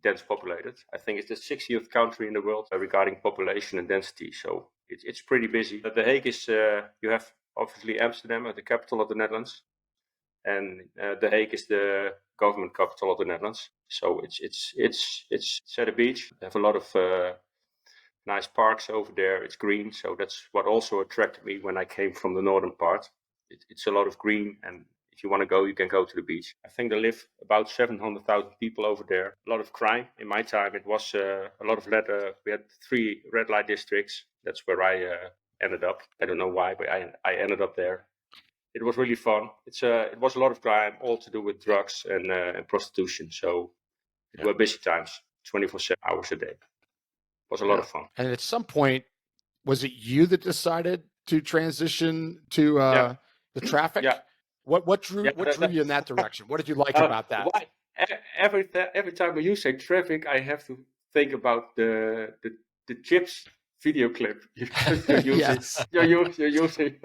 dense populated. I think it's the 60th country in the world regarding population and density. So it's pretty busy. But The Hague is, you have obviously Amsterdam, the capital of the Netherlands. And The Hague is the government capital of the Netherlands. So it's at a beach. They have a lot of nice parks over there. It's green. So that's what also attracted me when I came from the northern part. It's a lot of green, and if you want to go, you can go to the beach. I think there live about 700,000 people over there. A lot of crime. In my time, it was a lot of we had 3 red light districts. That's where I ended up. I don't know why, but I ended up there. It was really fun. It was a lot of crime, all to do with drugs and prostitution. So it were busy times, 24/7 hours a day. It was a lot of fun. And at some point, was it you that decided to transition to the traffic? Yeah. What drew you in that direction? What did you like about that? Every time you say traffic, I have to think about the Chips video clip you're using.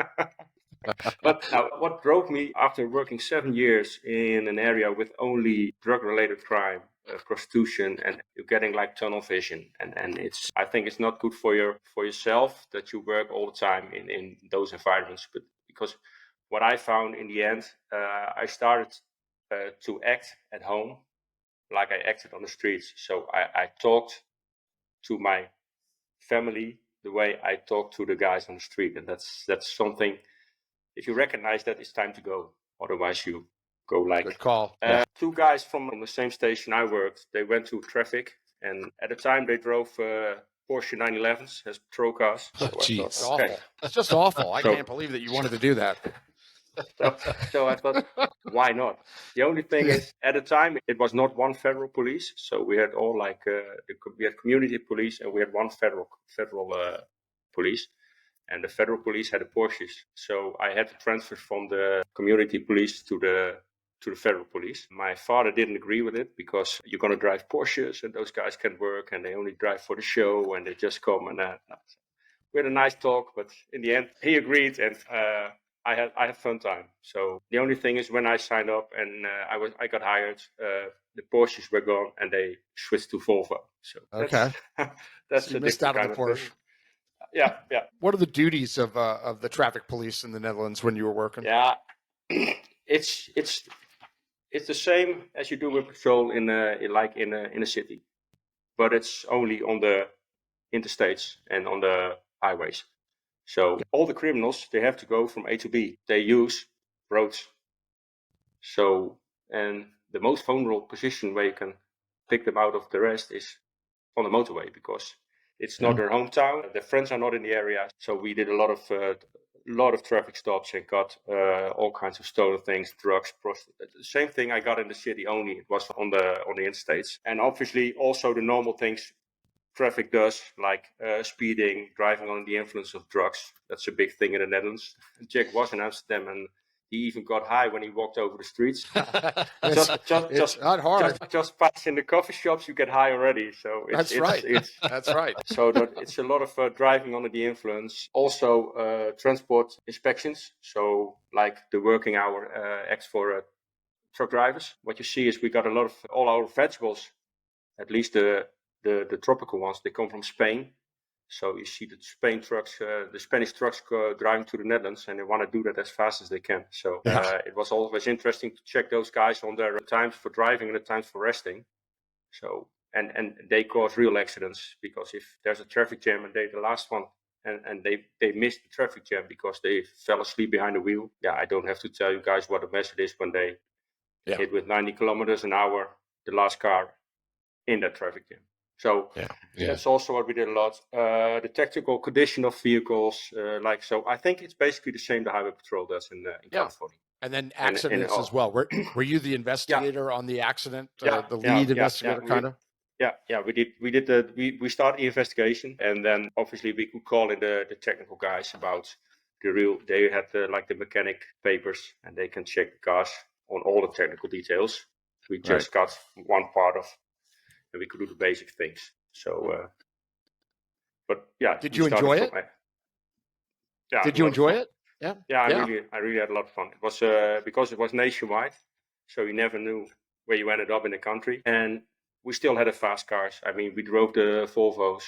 But now, what drove me after working 7 years in an area with only drug-related crime, prostitution, and you're getting like tunnel vision, and I think it's not good for yourself that you work all the time in those environments. But because what I found in the end, I started to act at home like I acted on the streets. So I talked to my family the way I talk to the guys on the street, and that's something. If you recognize that, it's time to go. Otherwise, you go like. Good call. 2 guys from the same station I worked, they went to traffic, and at the time they drove Porsche 911s as patrol cars. Oh, jeez, awful. That's just awful. I can't believe that you wanted to do that. So I thought, why not? The only thing is, at the time, it was not one federal police. So we had all we had community police, and we had one federal police. And the federal police had the Porsches. So I had to transfer from the community police to the federal police. My father didn't agree with it because you're going to drive Porsches and those guys can work and they only drive for the show and they just come and we had a nice talk, but in the end he agreed and I had fun time. So the only thing is when I signed up and I got hired, the Porsches were gone and they switched to Volvo. So that's so you missed out on the Porsche. Yeah. What are the duties of the traffic police in the Netherlands when you were working? Yeah, it's the same as you do with patrol in a city, but it's only on the interstates and on the highways. So all the criminals, they have to go from A to B. They use roads. So, and the most vulnerable position where you can pick them out of the rest is on the motorway because it's not their hometown. Their friends are not in the area. So we did a lot of traffic stops and got all kinds of stolen things, drugs, prostitutes. The same thing I got in the city, only it was on the interstates. And obviously also the normal things traffic does, like speeding, driving under the influence of drugs. That's a big thing in the Netherlands. Jack was in Amsterdam and he even got high when he walked over the streets. It's not hard. Just passing the coffee shops, you get high already. So that's right. That's right. So it's a lot of driving under the influence. Also, transport inspections. So like the working hour acts for truck drivers. What you see is we got a lot of all our vegetables, at least the tropical ones. They come from Spain. So you see the Spanish trucks driving to the Netherlands, and they want to do that as fast as they can. So it was always interesting to check those guys on their times for driving and the times for resting. So and they cause real accidents because if there's a traffic jam and they're the last one, and they missed the traffic jam because they fell asleep behind the wheel. Yeah, I don't have to tell you guys what a mess it is when they hit with 90 kilometers an hour the last car in that traffic jam. So that's also what we did a lot. The technical condition of vehicles, so I think it's basically the same the Highway Patrol does in California. And then accidents as well. Were you the investigator on the accident, the lead investigator kind of? Yeah, we started the investigation, and then obviously we could call in the technical guys about they had the mechanic papers, and they can check the cars on all the technical details. We just got one part of. And we could do the basic things. So, but yeah. Did you enjoy it? Yeah, Did a you lot of enjoy fun. it? Yeah. Yeah, I really had a lot of fun. It was because it was nationwide, so you never knew where you ended up in the country, and we still had fast cars. I mean, we drove the Volvos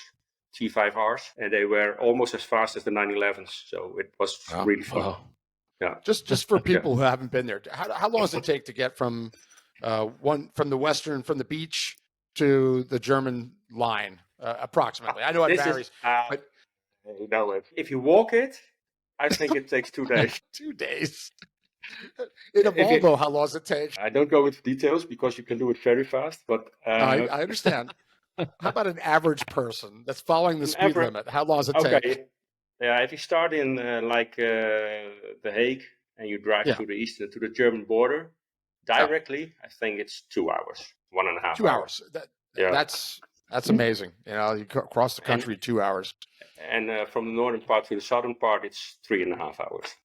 T5Rs, and they were almost as fast as the 911s. So it was really fun. Wow. Yeah. Just for people who haven't been there, how long does it take to get from from the beach to the German line, approximately? I know it varies, but if you walk it, I think it takes 2 days. 2 days. In a Volvo, how long does it take? I don't go into details because you can do it very fast, but I understand. How about an average person that's following the speed limit? How long does it take? Yeah, if you start in The Hague and you drive to the east to the German border directly, I think it's 2 hours, 1.5 2 hours. That's amazing. You know, you cross the country 2 hours. And from the northern part to the southern part, it's 3.5 hours.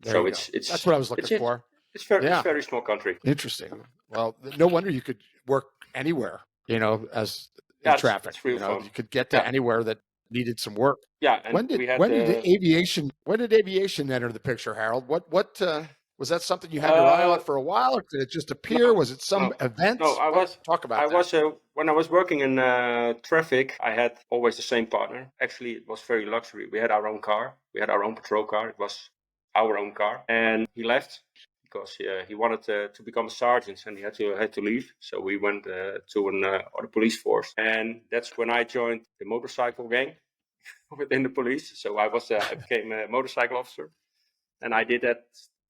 So it's that's what I was looking for. It's a very small country. Interesting. Well, no wonder you could work anywhere. You know, as in traffic. It's real fun. You could get to anywhere that needed some work. Yeah. And when did aviation enter the picture, Harold? What was that something you had your eye on for a while, or did it just appear? Was it some event? No, talk about that. When I was working in traffic, I had always the same partner. Actually, it was very luxury. We had our own car. We had our own patrol car. It was our own car, and he left because he wanted to become a sergeant, and he had to leave. So we went to another police force, and that's when I joined the motorcycle gang within the police. So I became a motorcycle officer, and I did that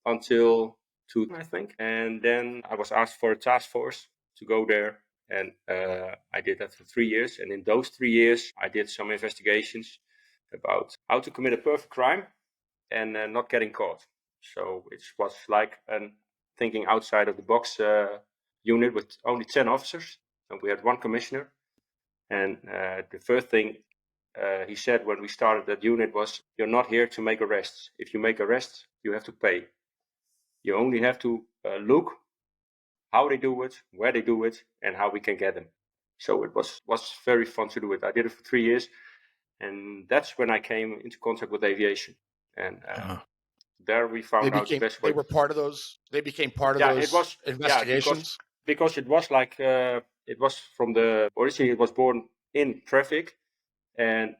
until 2, I think. And then I was asked for a task force to go there. And I did that for 3 years. And in those 3 years, I did some investigations about how to commit a perfect crime and not getting caught. So it was like thinking outside of the box unit with only 10 officers. And we had one commissioner. And the first thing he said when we started that unit was, you're not here to make arrests. If you make arrests, you have to pay. You only have to look how they do it, where they do it, and how we can get them. So it was very fun to do it. I did it for 3 years, and that's when I came into contact with aviation. And there we found out the best way. They were part of those. They became part of those investigations. Because it was like it was originally it was born in traffic, and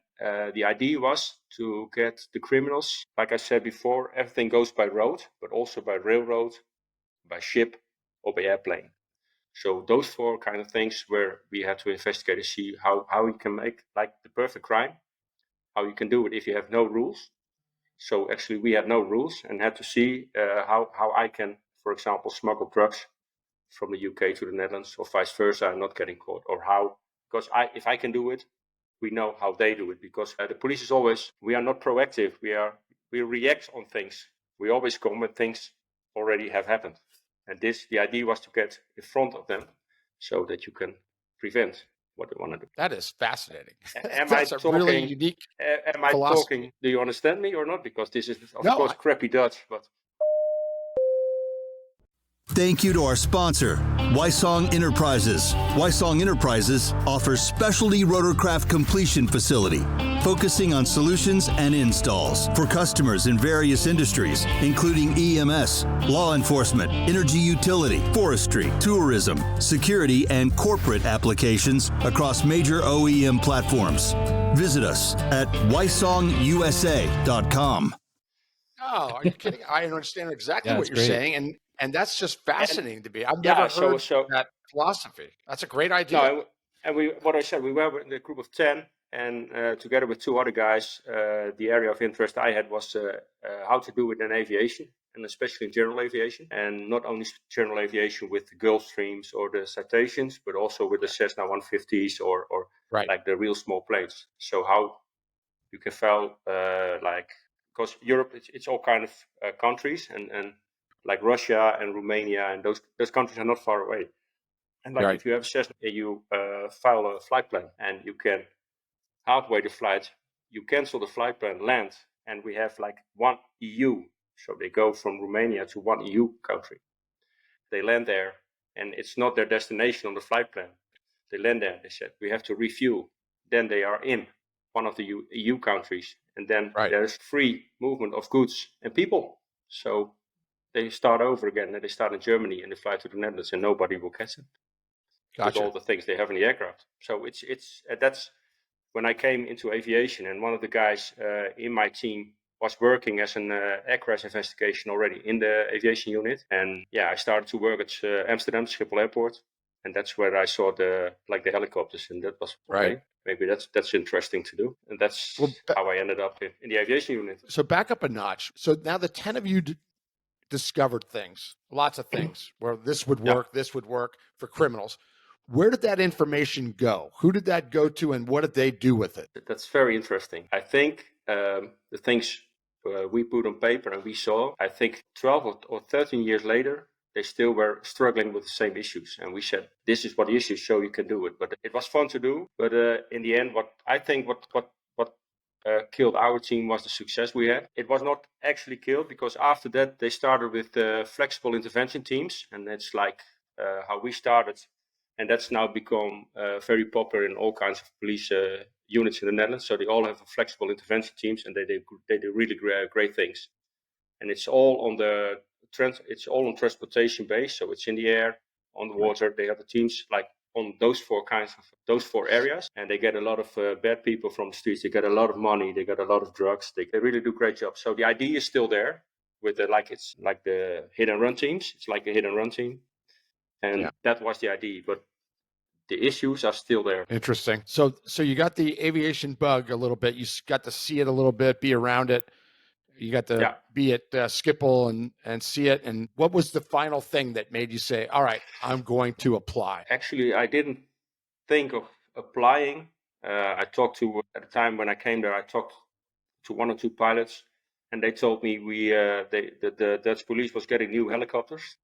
the idea was to get the criminals. Like I said before, everything goes by road, but also by railroad, by ship, or by airplane. So those 4 kind of things where we had to investigate and see how you can make like the perfect crime, how you can do it if you have no rules. So actually we had no rules and had to see how I can, for example, smuggle drugs from the UK to the Netherlands or vice versa and not getting caught, or how, because if I can do it, we know how they do it, because the police is always, we are not proactive. We react on things. We always come when things already have happened. And the idea was to get in front of them so that you can prevent what they want to do. That is fascinating. That's a really unique Am I philosophy. talking? Do you understand me or not? Because this is, of course, crappy Dutch, but... Thank you to our sponsor, Wysong Enterprises. Wysong Enterprises offers specialty rotorcraft completion facility, focusing on solutions and installs for customers in various industries, including EMS, law enforcement, energy utility, forestry, tourism, security, and corporate applications across major OEM platforms. Visit us at wysongusa.com. Oh, are you kidding? I understand exactly what you're saying, and that's just fascinating to me. I've never heard that philosophy. That's a great idea. No, and what I said, we were in a group of 10, and together with 2 other guys, the area of interest I had was how to do it in aviation, and especially in general aviation, and not only general aviation with the Gulfstreams or the Citations, but also with the Cessna 150s or like the real small planes. So how you can fly because Europe, it's all kind of countries, and like Russia and Romania, and those countries are not far away. And like if you have a Cessna, you file a flight plan, and you can halfway the flight, you cancel the flight plan, land, and we have like one EU. So they go from Romania to one EU country. They land there, and it's not their destination on the flight plan. They land there, they said, we have to refuel. Then they are in one of the EU countries, And then Right. there's free movement of goods and people. So they start over again, and they start in Germany, and they fly to the Netherlands, and nobody will catch them with all Gotcha. the things they have in the aircraft. So that's when I came into aviation, and one of the guys in my team was working as an air crash investigation already in the aviation unit. And yeah, I started to work at Amsterdam Schiphol Airport, and that's where I saw the helicopters, and that was okay. Right. Maybe that's interesting to do, and that's how I ended up in the aviation unit. So back up a notch. So now the 10 of you discovered things, lots of things, where this would work, this would work for criminals. Where did that information go? Who did that go to, and what did they do with it? That's very interesting. I think the things we put on paper and we saw, I think 12 or 13 years later, they still were struggling with the same issues. And we said, this is what the issues show, you can do it. But it was fun to do. But in the end, what killed our team was the success we had. It was not actually killed, because after that, they started with flexible intervention teams. And that's like how we started. And that's now become very popular in all kinds of police units in the Netherlands. So they all have flexible intervention teams, and they do really great things. And it's all on transportation base. So it's in the air, on the water. They have the teams like on those four areas, and they get a lot of bad people from the streets. They get a lot of money. They get a lot of drugs. They really do a great job. So the idea is still there with it's like the hit and run teams. It's like a hit and run team. And that was the idea, but the issues are still there. Interesting. So you got the aviation bug a little bit. You got to see it a little bit, be around it. You got to be at Schiphol and see it. And what was the final thing that made you say, all right, I'm going to apply? Actually, I didn't think of applying. I talked to, at the time when I came there, I talked to one or two pilots, and they told me the Dutch police was getting new helicopters.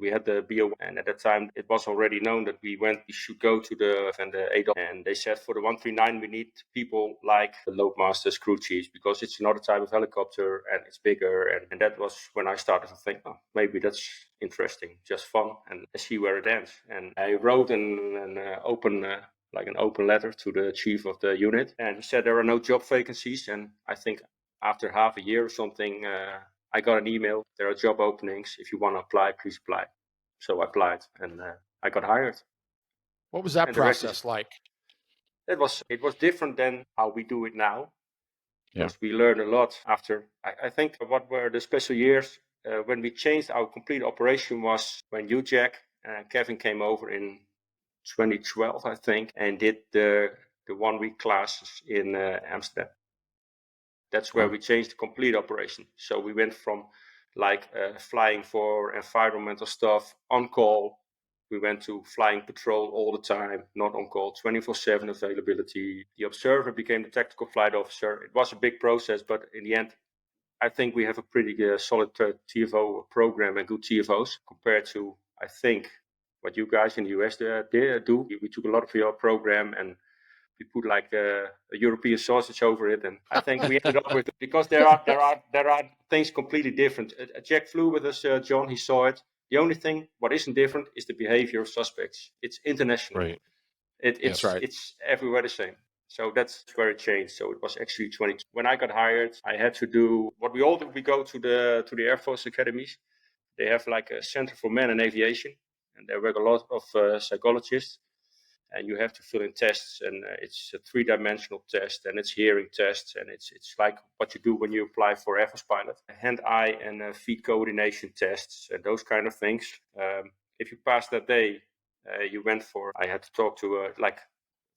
We had the BO, and at that time it was already known that we should go to the ADOL, and they said for the 139 we need people like the loadmasters, crew chiefs, because it's another type of helicopter and it's bigger, and that was when I started to think, oh, maybe that's interesting, just fun, and see where it ends. And I wrote an open letter to the chief of the unit, and he said there are no job vacancies, and I think after half a year or something, I got an email. There are job openings. If you want to apply, please apply. So I applied, and I got hired. What was that process like? It was different than how we do it now. Yeah. Because we learned a lot after. I think what were the special years when we changed our complete operation was when you, Jack, and Kevin came over in 2012, I think, and did the 1 week classes in Amsterdam. That's where we changed the complete operation. So we went from flying for environmental stuff on call. We went to flying patrol all the time, not on call, 24/7 availability. The observer became the tactical flight officer. It was a big process, but in the end, I think we have a pretty solid TFO program and good TFOs compared to, I think, what you guys in the US do. We took a lot of your program and we put like a European sausage over it, and I think we ended up with it because there are things completely different. Jack flew with us, John. He saw it. The only thing what isn't different is the behavior of suspects. It's international. Right. It's everywhere the same. So that's where it changed. So it was actually 20. When I got hired, I had to do what we all do. We go to the Air Force academies. They have like a center for men in aviation, and there work a lot of psychologists. And you have to fill in tests, and it's a 3-dimensional test, and it's hearing tests, and it's like what you do when you apply for Air Force pilot. Hand, eye, and feet coordination tests, and those kind of things. If you pass that day, you went for. I had to talk to like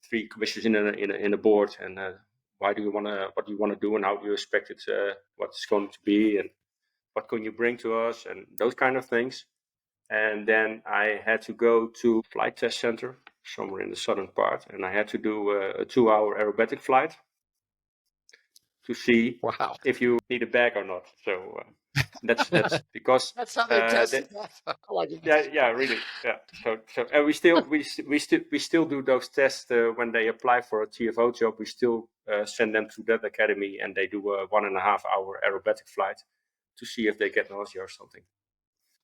3 commissioners in a board, and what do you want to do, and how do you expect it? What it's going to be, and what can you bring to us, and those kind of things. And then I had to go to flight test center somewhere in the southern part, and I had to do a 2-hour aerobatic flight to see if you need a bag or not. So that's because that's how they test it. Really. So and we still do those tests when they apply for a TFO job. We still send them to that academy, and they do a 1.5-hour aerobatic flight to see if they get nausea or something.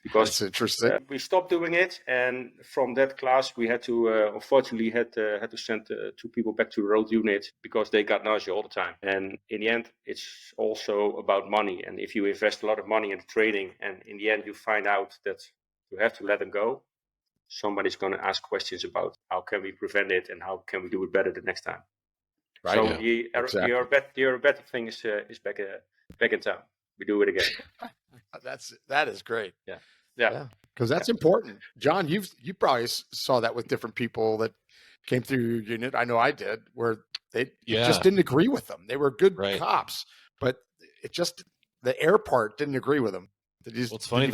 because That's interesting. we stopped doing it, and from that class we had to unfortunately had to send 2 people back to the road unit because they got nausea all the time. And in the end, it's also about money. And if you invest a lot of money in training, and in the end you find out that you have to let them go, somebody's going to ask questions about how can we prevent it and how can we do it better the next time. Right. So Exactly. your better thing is back in town. We do it again. That is great. Yeah. Because that's important. John, you probably saw that with different people that came through your unit. I know I did, where they just didn't agree with them. They were good cops, but it just the air part didn't agree with them. It's funny.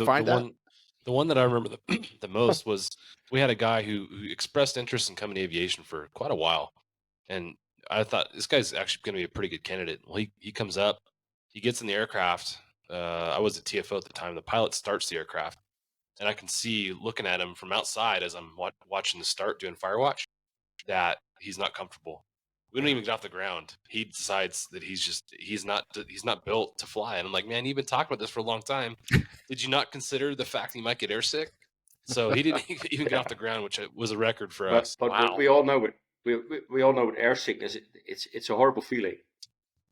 The one that I remember the most was we had a guy who expressed interest in coming to aviation for quite a while, and I thought this guy's actually going to be a pretty good candidate. Well, he comes up, he gets in the aircraft. I was at TFO at the time. The pilot starts the aircraft, and I can see looking at him from outside as I'm watching the start doing fire watch that he's not comfortable. We don't even get off the ground. He decides that he's not built to fly. And I'm like, man, you've been talking about this for a long time. Did you not consider the fact that he might get airsick? So he didn't even get off the ground, which was a record for us. But wow. we all know it. We all know with air sickness, it's a horrible feeling.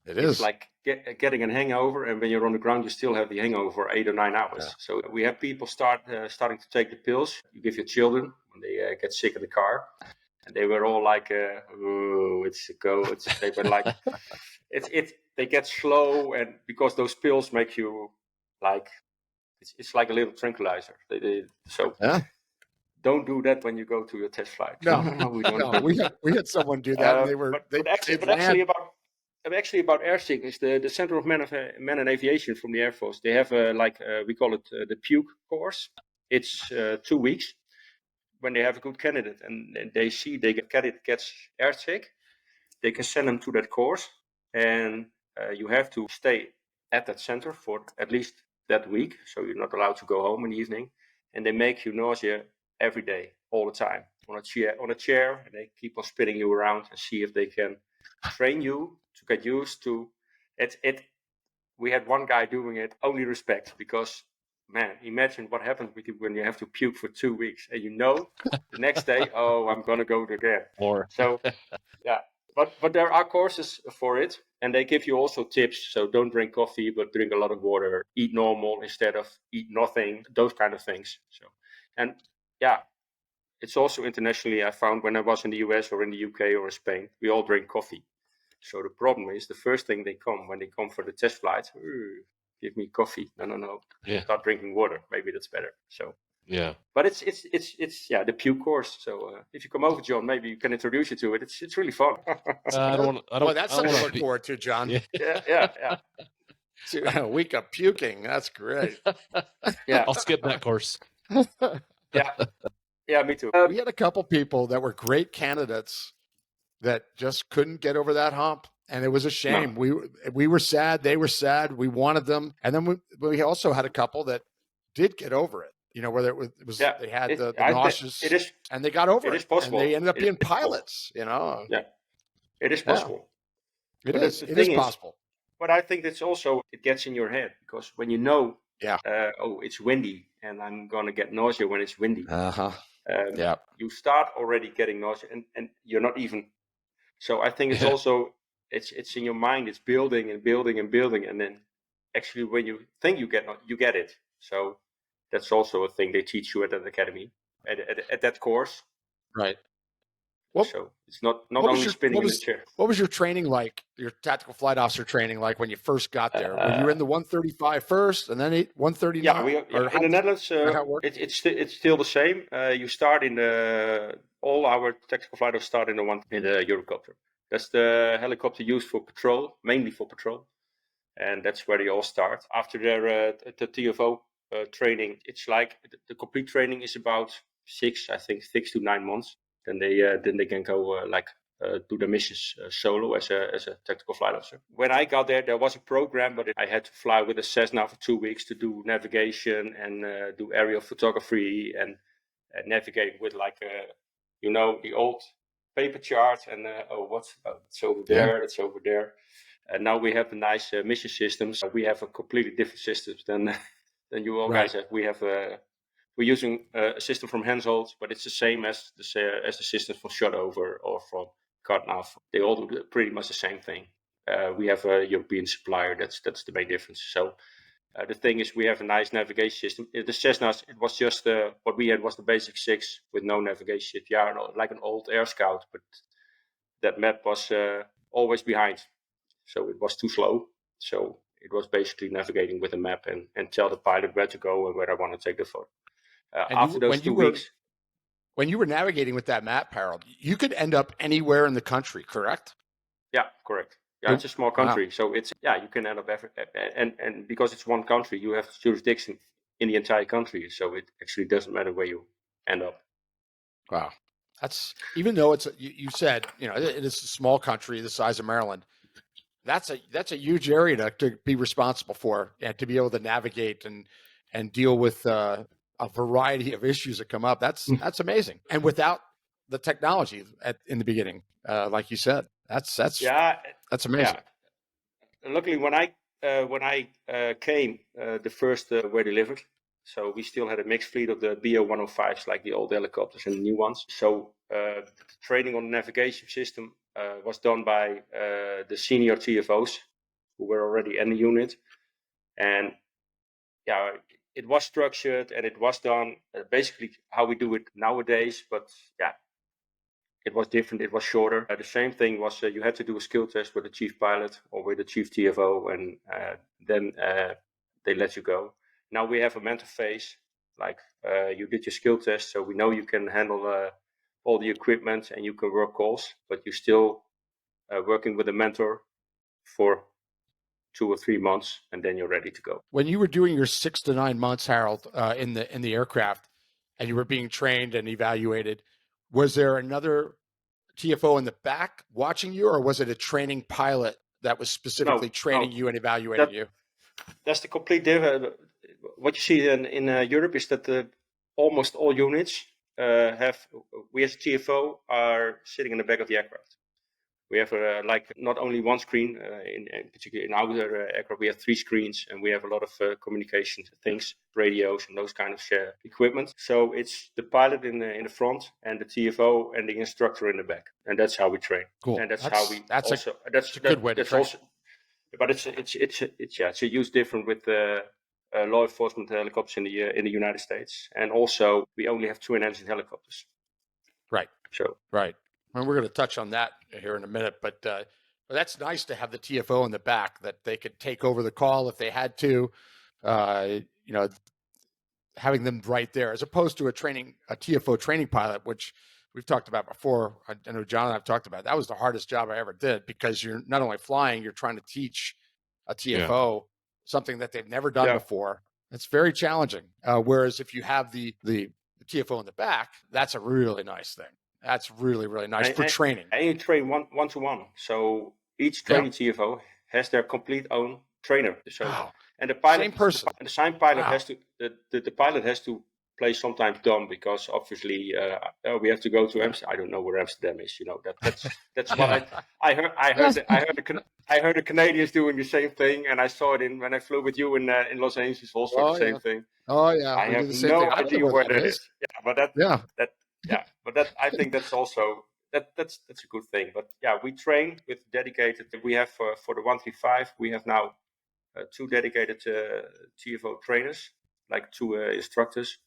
It is. It's like getting a hangover, and when you're on the ground, you still have the hangover for 8 or 9 hours. Yeah. So we have people starting to take the pills. You give your children when they get sick in the car. And they were all like, "Oh, it's a go." They were like, They get slow, and because those pills make you like, it's like a little tranquilizer. Don't do that when you go to your test flight. No, we don't. No, we had someone do that, and they were. Actually about air sickness, the Center of Men and Aviation from the Air Force, they have we call it the puke course. It's 2 weeks. When they have a good candidate and they see candidate gets airsick, they can send them to that course, and you have to stay at that center for at least that week. So you're not allowed to go home in the evening, and they make you nausea every day, all the time, on a chair, and they keep on spinning you around and see if they can train you to get used to it. We had one guy doing it, only respect, because man, imagine what happens with you when you have to puke for 2 weeks, and the next day, oh, I'm gonna go again. So, yeah, but there are courses for it, and they give you also tips. So don't drink coffee, but drink a lot of water. Eat normal instead of eat nothing. Those kind of things. So, and yeah, it's also internationally. I found when I was in the US or in the UK or in Spain, we all drink coffee. So the problem is the first thing when they come for the test flight. Give me coffee. No. Yeah. Start drinking water. Maybe that's better. So yeah. But it's the puke course. So if you come over, John, maybe you can introduce you to it. It's really fun. I don't. Well, that's something to look forward to, John. Yeah. A week of puking. That's great. Yeah. I'll skip that course. Yeah, me too. We had a couple people that were great candidates that just couldn't get over that hump. And it was a shame. No. We were sad. They were sad. We wanted them. And then we also had a couple that did get over it. You know, whether it was they had the nauseous, and they got over it. It is possible. And they ended up being pilots, you know. Yeah, it is possible. Yeah. It is possible. But I think it's also, it gets in your head, because when you know, it's windy and I'm going to get nausea when it's windy. You start already getting nausea and you're not even. So I think it's also, it's in your mind, it's building and building and building. And then actually when you think you get it. So that's also a thing they teach you at an academy, at that course. Right. So it's not only spinning in the chair. What was your training like, your tactical flight officer training like when you first got there? Were you in the 135 first and then 139? Yeah, in the Netherlands, it's still the same. You start all our tactical flight officers start in the Eurocopter. That's the helicopter used for patrol, mainly for patrol. And that's where they all start. After their the TFO training, it's like the complete training is about 6 to 9 months. Then they can go do the missions solo as a tactical flight officer. When I got there was a program, but I had to fly with a Cessna for 2 weeks to do navigation and do aerial photography and navigate with the old paper chart and it's over there, it's over there. And now we have the nice mission systems. We have a completely different system than you all guys have. We have we're using a system from Hensoldt, but it's the same as the system from Shotover or from Cardnav. They all do pretty much the same thing. We have a European supplier. That's the main difference. So the thing is, we have a nice navigation system. The Cessnas, it was just what we had was the basic 6 with no navigation. Yeah, like an old Air Scout, but that map was always behind, so it was too slow. So it was basically navigating with a map and tell the pilot where to go and where I want to take the photo. After those 2 weeks. When you were navigating with that map, Harald, you could end up anywhere in the country, correct? Yeah, correct. Yeah, it's a small country, wow. So you can end up and because it's one country, you have jurisdiction in the entire country, so it actually doesn't matter where you end up. Wow, that's even though it's you said it is a small country the size of Maryland. That's a huge area to be responsible for and to be able to navigate and deal with a variety of issues that come up. That's amazing. And without the technology in the beginning, like you said, that's amazing. Yeah. Luckily, when I came, the first were delivered. So we still had a mixed fleet of the BO-105s, like the old helicopters and the new ones. So the training on the navigation system was done by the senior TFOs who were already in the unit. And yeah, it was structured and it was done basically how we do it nowadays. But yeah, it was different. It was shorter. The same thing was you had to do a skill test with the chief pilot or with the chief TFO, and then they let you go. Now we have a mentor phase, like you did your skill test, so we know you can handle all the equipment and you can work calls, but you're still working with a mentor for 2 or 3 months, and then you're ready to go. When you were doing your 6 to 9 months, Harald, in the aircraft, and you were being trained and evaluated, was there another TFO in the back watching you, or was it a training pilot that was specifically training you and evaluating you? That's the complete difference. What you see in Europe is that almost all units we as a TFO are sitting in the back of the aircraft. We have like not only one screen, in particular in our aircraft, we have 3 screens, and we have a lot of communication things, radios and those kind of equipment. So it's the pilot in the front and the TFO and the instructor in the back, and that's how we train. Cool. And that's how we that's also. That's a good way to train. Also, but it's used different with law enforcement helicopters in the United States, and also we only have twin-engine helicopters. Right. So right. And we're going to touch on that here in a minute, but that's nice to have the TFO in the back that they could take over the call if they had to, having them right there, as opposed to a TFO training pilot, which we've talked about before. I know John and I've talked about. That was the hardest job I ever did, because you're not only flying, you're trying to teach a TFO something that they've never done before. It's very challenging. Whereas if you have the TFO in the back, that's a really nice thing. That's really, really nice for training. And you train one-to-one. So each training TFO has their complete own trainer. So, and the pilot, same person. The same pilot has to. The pilot has to play sometimes dumb, because obviously we have to go to Amsterdam. I don't know where Amsterdam is. That's what I heard. I heard the Canadians doing the same thing, and I saw it when I flew with you in Los Angeles. Also the same thing. Oh yeah, I have no idea where that is. Yeah, but I think that's also that's a good thing. But yeah, we train with dedicated. We have for the 135, we have now 2 dedicated TFO trainers, like 2 instructors,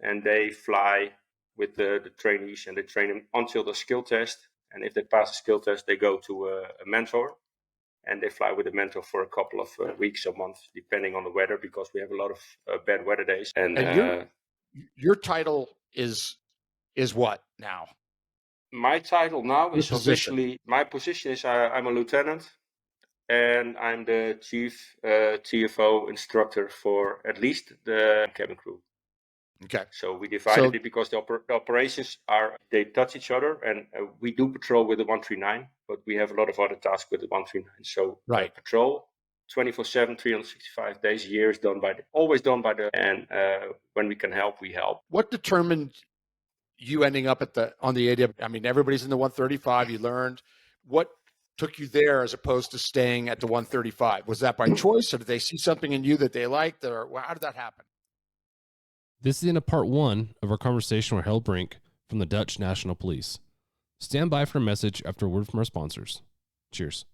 and they fly with the trainees, and they train them until the skill test. And if they pass the skill test, they go to a mentor, and they fly with a mentor for a couple of weeks or months, depending on the weather, because we have a lot of bad weather days. And your title is what now? My title now is officially, my position is I'm a lieutenant, and I'm the chief TFO instructor for at least the cabin crew. Okay. So we divided it because the operations they touch each other, and we do patrol with the 139, but we have a lot of other tasks with the 139. So patrol 24/7, 365 days a year is always done by and when we can help, we help. What determined you ending up on the ADM? I mean, everybody's in the 135. You learned. What took you there as opposed to staying at the 135? Was that by choice, or did they see something in you that they liked, or how did that happen? This is the end of part 1 of our conversation with Harald Brink from the Dutch National Police. Stand by for a message after a word from our sponsors. Cheers.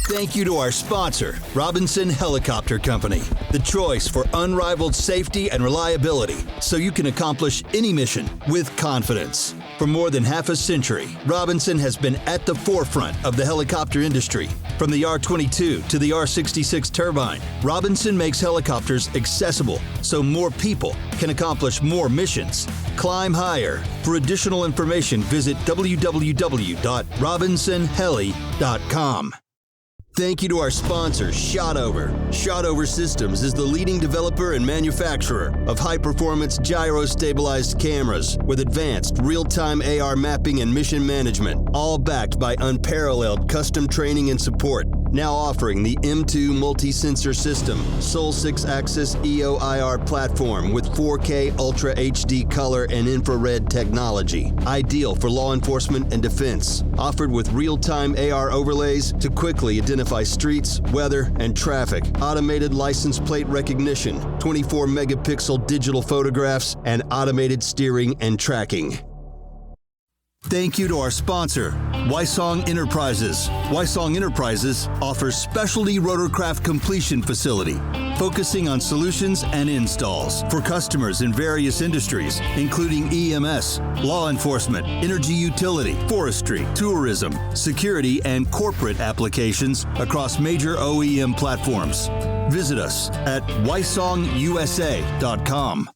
Thank you to our sponsor, Robinson Helicopter Company, the choice for unrivaled safety and reliability, so you can accomplish any mission with confidence. For more than half a century, Robinson has been at the forefront of the helicopter industry. From the R-22 to the R-66 turbine, Robinson makes helicopters accessible so more people can accomplish more missions. Climb higher. For additional information, visit www.robinsonheli.com. Thank you to our sponsor, Shotover. Shotover Systems is the leading developer and manufacturer of high-performance gyro-stabilized cameras with advanced real-time AR mapping and mission management, all backed by unparalleled custom training and support. Now offering the M2 multi-sensor system, sole 6-axis EO/IR platform with 4K Ultra HD color and infrared technology. Ideal for law enforcement and defense. Offered with real-time AR overlays to quickly identify streets, weather, and traffic. Automated license plate recognition, 24-megapixel digital photographs, and automated steering and tracking. Thank you to our sponsor, Wysong Enterprises. Wysong Enterprises offers specialty rotorcraft completion facility, focusing on solutions and installs for customers in various industries, including EMS, law enforcement, energy utility, forestry, tourism, security, and corporate applications across major OEM platforms. Visit us at wysongusa.com.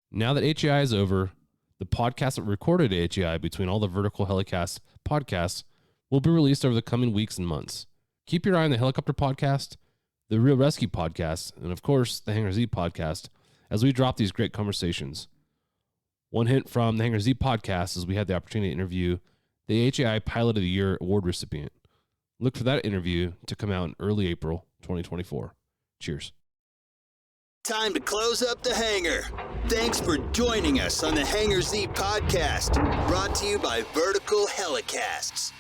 Now that HAI is over, the podcast that recorded at HAI between all the Vertical Helicast podcasts will be released over the coming weeks and months. Keep your eye on the Helicopter Podcast, the Real Rescue Podcast, and of course, the Hangar Z Podcast as we drop these great conversations. One hint from the Hangar Z Podcast is we had the opportunity to interview the HAI Pilot of the Year award recipient. Look for that interview to come out in early April 2024. Cheers. Time to close up the hangar. Thanks for joining us on the Hangar Z podcast, brought to you by Vertical Helicasts.